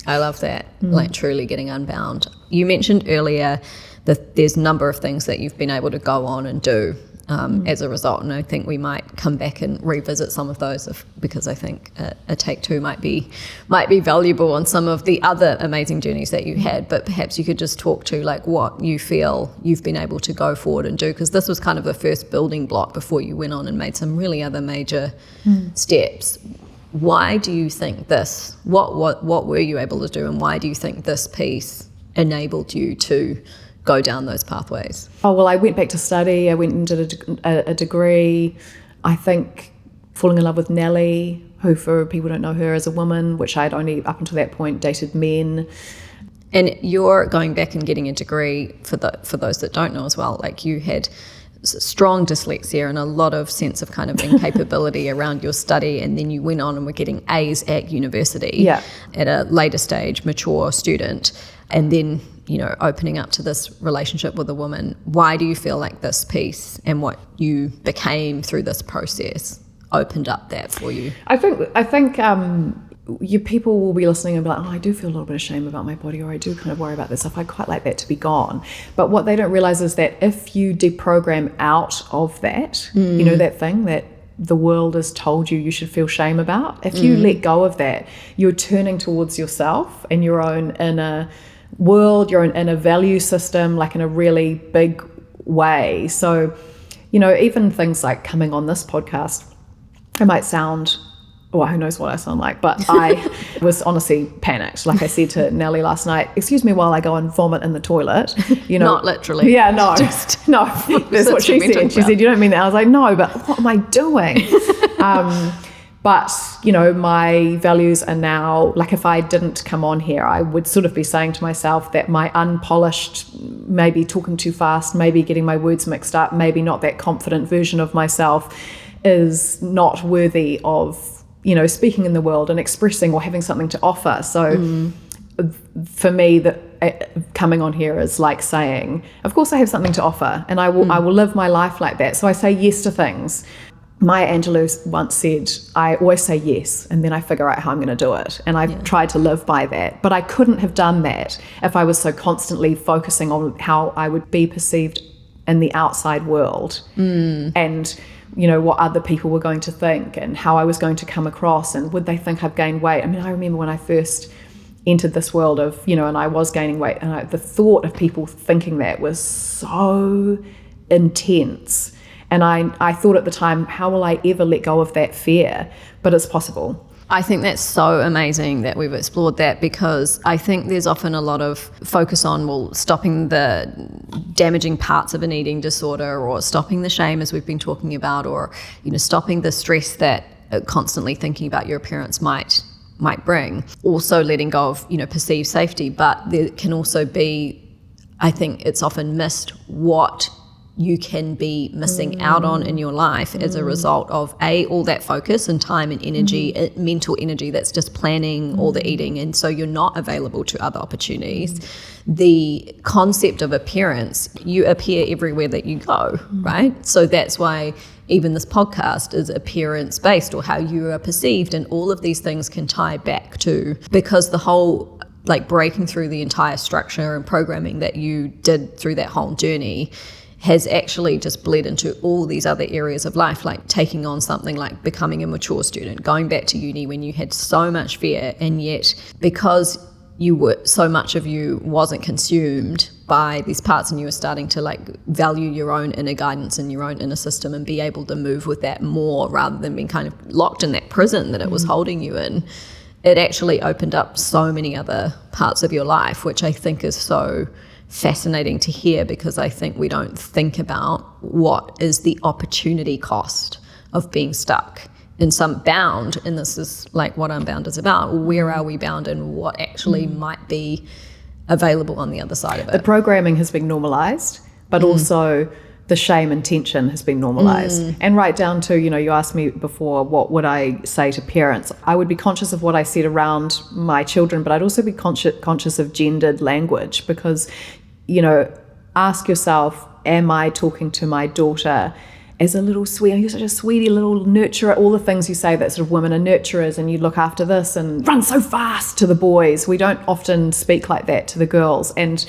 I love that, like truly getting unbound. You mentioned earlier there's a number of things that you've been able to go on and do as a result. And I think we might come back and revisit some of those because I think a take two might be valuable on some of the other amazing journeys that you had. But perhaps you could just talk to like what you feel you've been able to go forward and do, because this was kind of the first building block before you went on and made some really other major steps. Why do you think this? What were you able to do, and why do you think this piece enabled you to go down those pathways? Oh, well, I went back to study. I went and did a degree. I think falling in love with Nelly, who, for people who don't know her, is a woman, which I'd only up until that point dated men. And you're going back and getting a degree, for those that don't know as well, like you had strong dyslexia and a lot of sense of kind of incapability around your study, and then you went on and were getting A's at university at a later stage, mature student, and then opening up to this relationship with a woman. Why do you feel like this piece and what you became through this process opened up that for you? I think you people will be listening and be like, oh, I do feel a little bit of shame about my body, or I do kind of worry about this stuff. I'd quite like that to be gone. But what they don't realize is that if you deprogram out of that, that thing that the world has told you should feel shame about, if you let go of that, you're turning towards yourself and your own inner world, your own inner value system, like in a really big way. So, even things like coming on this podcast, I might sound, well, who knows what I sound like, but I was honestly panicked. Like I said to Nelly last night, excuse me while I go and vomit in the toilet. Not literally. Yeah, no. That's what she said. She said, you don't mean that. I was like, no, but what am I doing? But, my values are now, like if I didn't come on here, I would sort of be saying to myself that my unpolished, maybe talking too fast, maybe getting my words mixed up, maybe not that confident version of myself is not worthy of, speaking in the world and expressing or having something to offer. So for me, that coming on here is like saying, of course I have something to offer, and I will live my life like that. So I say yes to things. Maya Angelou once said, I always say yes, and then I figure out how I'm going to do it. And I've tried to live by that. But I couldn't have done that if I was so constantly focusing on how I would be perceived in the outside world. And, what other people were going to think and how I was going to come across, and would they think I've gained weight? I mean, I remember when I first entered this world of, and I was gaining weight, and the thought of people thinking that was so intense. And I thought at the time, how will I ever let go of that fear? But it's possible. I think that's so amazing that we've explored that, because I think there's often a lot of focus on, stopping the damaging parts of an eating disorder, or stopping the shame, as we've been talking about, or, stopping the stress that constantly thinking about your appearance might bring. Also letting go of, perceived safety. But there can also be, I think it's often missed what you can be missing out on in your life as a result of all that focus and time and energy, mental energy that's just planning all the eating, and so you're not available to other opportunities. The concept of appearance, you appear everywhere that you go, right? So that's why even this podcast is appearance based, or how you are perceived, and all of these things can tie back to, because the whole breaking through the entire structure and programming that you did through that whole journey has actually just bled into all these other areas of life, like taking on something like becoming a mature student, going back to uni when you had so much fear, and yet because so much of you wasn't consumed by these parts, and you were starting to value your own inner guidance and your own inner system, and be able to move with that more rather than being kind of locked in that prison that it was holding you in. It actually opened up so many other parts of your life, which I think is so fascinating to hear, because I think we don't think about what is the opportunity cost of being stuck in some bound, and this is what Unbound is about. Where are we bound, and what actually might be available on the other side of it? The programming has been normalised, but also the shame and tension has been normalised. And right down to, you asked me before, what would I say to parents? I would be conscious of what I said around my children, but I'd also be conscious of gendered language, because, ask yourself, am I talking to my daughter as a little sweet, you're such a sweetie little nurturer, all the things you say that sort of women are nurturers, and you look after this and run so fast to the boys. We don't often speak like that to the girls. And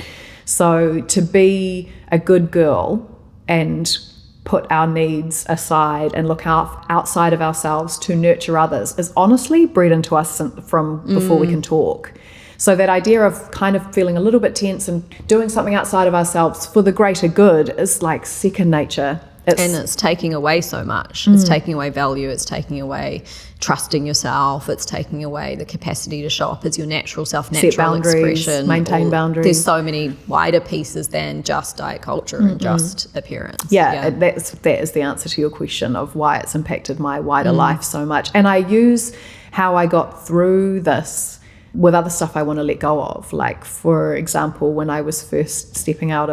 So to be a good girl and put our needs aside and look outside of ourselves to nurture others is honestly bred into us from before we can talk. So that idea of kind of feeling a little bit tense and doing something outside of ourselves for the greater good is like second nature. It's taking away so much. It's taking away value. It's taking away trusting yourself. It's taking away the capacity to show up as your natural self, natural expression. Maintain boundaries. There's so many wider pieces than just diet culture and just appearance. Yeah, that is the answer to your question of why it's impacted my wider life so much. And I use how I got through this with other stuff I want to let go of. Like, for example, when I was first stepping out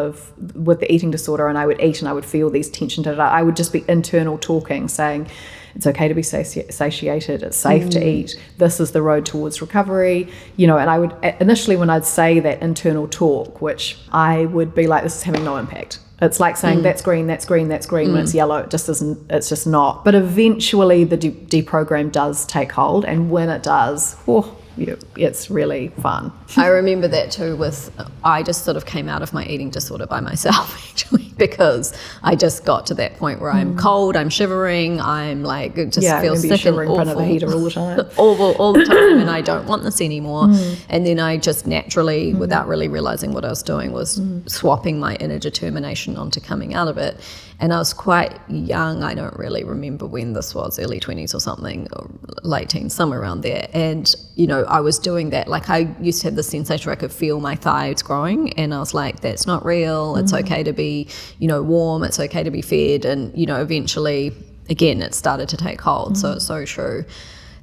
with the eating disorder, and I would eat and I would feel these tensions, I would just be internal talking, saying, it's okay to be satiated, it's safe to eat, this is the road towards recovery, and I would, initially when I'd say that internal talk, which I would be like, this is having no impact. It's like saying that's green, that's green, that's green, when it's yellow, it just isn't, it's just not. But eventually the deprogram does take hold, and when it does, it's really fun. I remember that too I just sort of came out of my eating disorder by myself, actually, because I just got to that point where I'm cold, I'm shivering, I'm like, it just feels sick and awful. In front of the heater all the time. all the time, and I don't want this anymore. And then I just naturally, without really realizing what I was doing, was swapping my inner determination onto coming out of it. And I was quite young. I don't really remember when this was, early 20s or something, or late teens, somewhere around there. And, I was doing that. Like, I used to have this sensation where I could feel my thighs growing, and I was like, that's not real. It's okay to be, warm. It's okay to be fed. And, eventually, again, it started to take hold. So it's so true.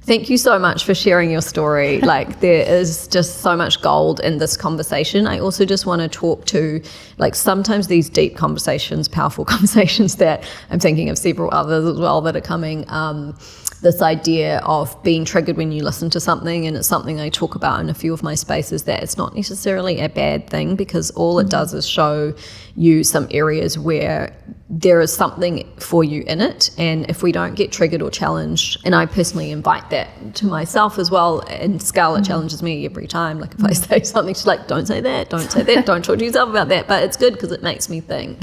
Thank you so much for sharing your story. Like, there is just so much gold in this conversation. I also just want to talk to, like, sometimes these deep conversations, powerful conversations that I'm thinking of several others as well that are coming. This idea of being triggered when you listen to something, and it's something I talk about in a few of my spaces, that it's not necessarily a bad thing, because all it does is show you some areas where there is something for you in it. And if we don't get triggered or challenged, and I personally invite that to myself as well, and Scarlett challenges me every time, like if I say something, she's like, don't say that, don't talk to yourself about that, but it's good because it makes me think.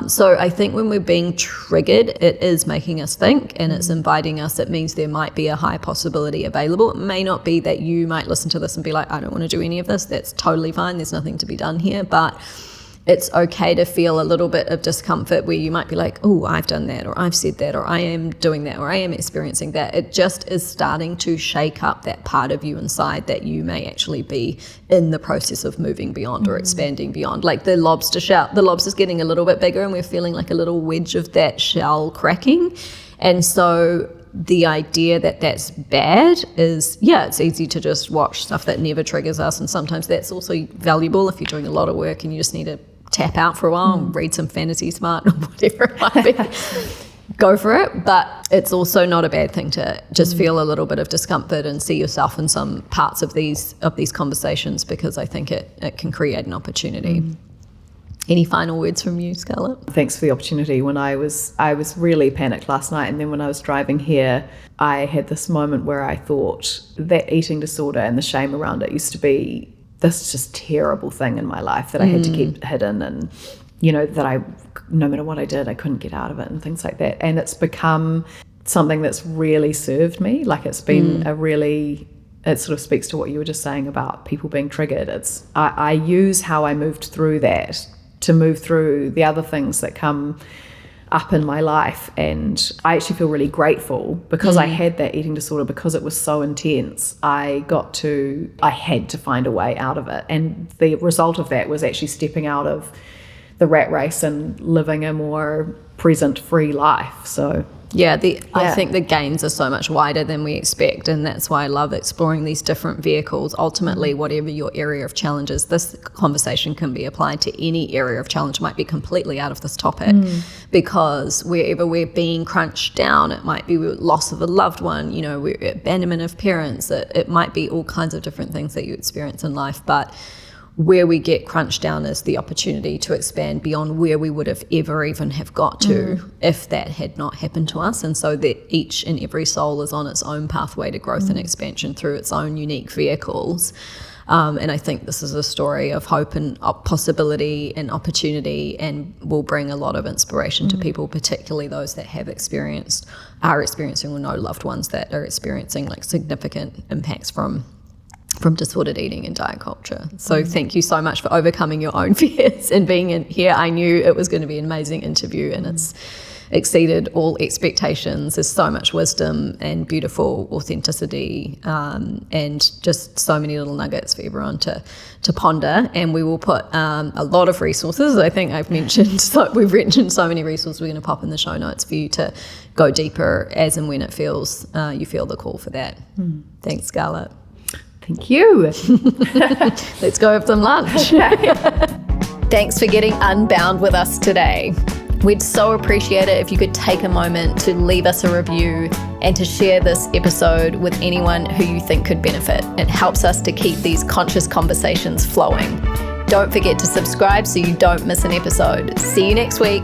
So I think when we're being triggered, it is making us think, and it's inviting us. It means there might be a high possibility available. It may not be that you might listen to this and be like, I don't want to do any of this. That's totally fine. There's nothing to be done here. But it's okay to feel a little bit of discomfort where you might be like, oh, I've done that, or I've said that, or I am doing that, or I am experiencing that. It just is starting to shake up that part of you inside that you may actually be in the process of moving beyond or expanding beyond. Like the lobster's getting a little bit bigger, and we're feeling like a little wedge of that shell cracking. And so the idea that that's bad is, it's easy to just watch stuff that never triggers us. And sometimes that's also valuable if you're doing a lot of work and you just need to tap out for a while and read some fantasy smart or whatever it might be. Go for it. But it's also not a bad thing to just feel a little bit of discomfort and see yourself in some parts of these conversations, because I think it can create an opportunity. Any final words from you, Scarlett? Thanks for the opportunity. When I was really panicked last night, and then when I was driving here, I had this moment where I thought that eating disorder and the shame around it used to be this just terrible thing in my life that I had to keep hidden, and that I, no matter what I did, I couldn't get out of it and things like that. And it's become something that's really served me. Like, it's been it sort of speaks to what you were just saying about people being triggered. I use how I moved through that to move through the other things that come up in my life. And I actually feel really grateful because I had that eating disorder, because it was so intense. I had to find a way out of it. And the result of that was actually stepping out of the rat race and living a more present, free life. So I think the gains are so much wider than we expect, and that's why I love exploring these different vehicles. Ultimately, whatever your area of challenge is, this conversation can be applied to any area of challenge. It might be completely out of this topic, because wherever we're being crunched down, it might be loss of a loved one, abandonment of parents, it might be all kinds of different things that you experience in life. But where we get crunched down is the opportunity to expand beyond where we would have ever even have got to if that had not happened to us. And so that each and every soul is on its own pathway to growth and expansion through its own unique vehicles. And I think this is a story of hope and possibility and opportunity, and will bring a lot of inspiration to people, particularly those that are experiencing or know loved ones that are experiencing like significant impacts from disordered eating and diet culture. So thank you so much for overcoming your own fears and being in here. I knew it was going to be an amazing interview, and it's exceeded all expectations. There's so much wisdom and beautiful authenticity, and just so many little nuggets for everyone to ponder. And we will put a lot of resources. I think I've mentioned, we've mentioned so many resources we're going to pop in the show notes for you to go deeper as and when it feels you feel the call for that. Thanks, Scarlett. Thank you. Let's go have some lunch. Thanks for getting unbound with us today. We'd so appreciate it if you could take a moment to leave us a review and to share this episode with anyone who you think could benefit. It helps us to keep these conscious conversations flowing. Don't forget to subscribe so you don't miss an episode. See you next week.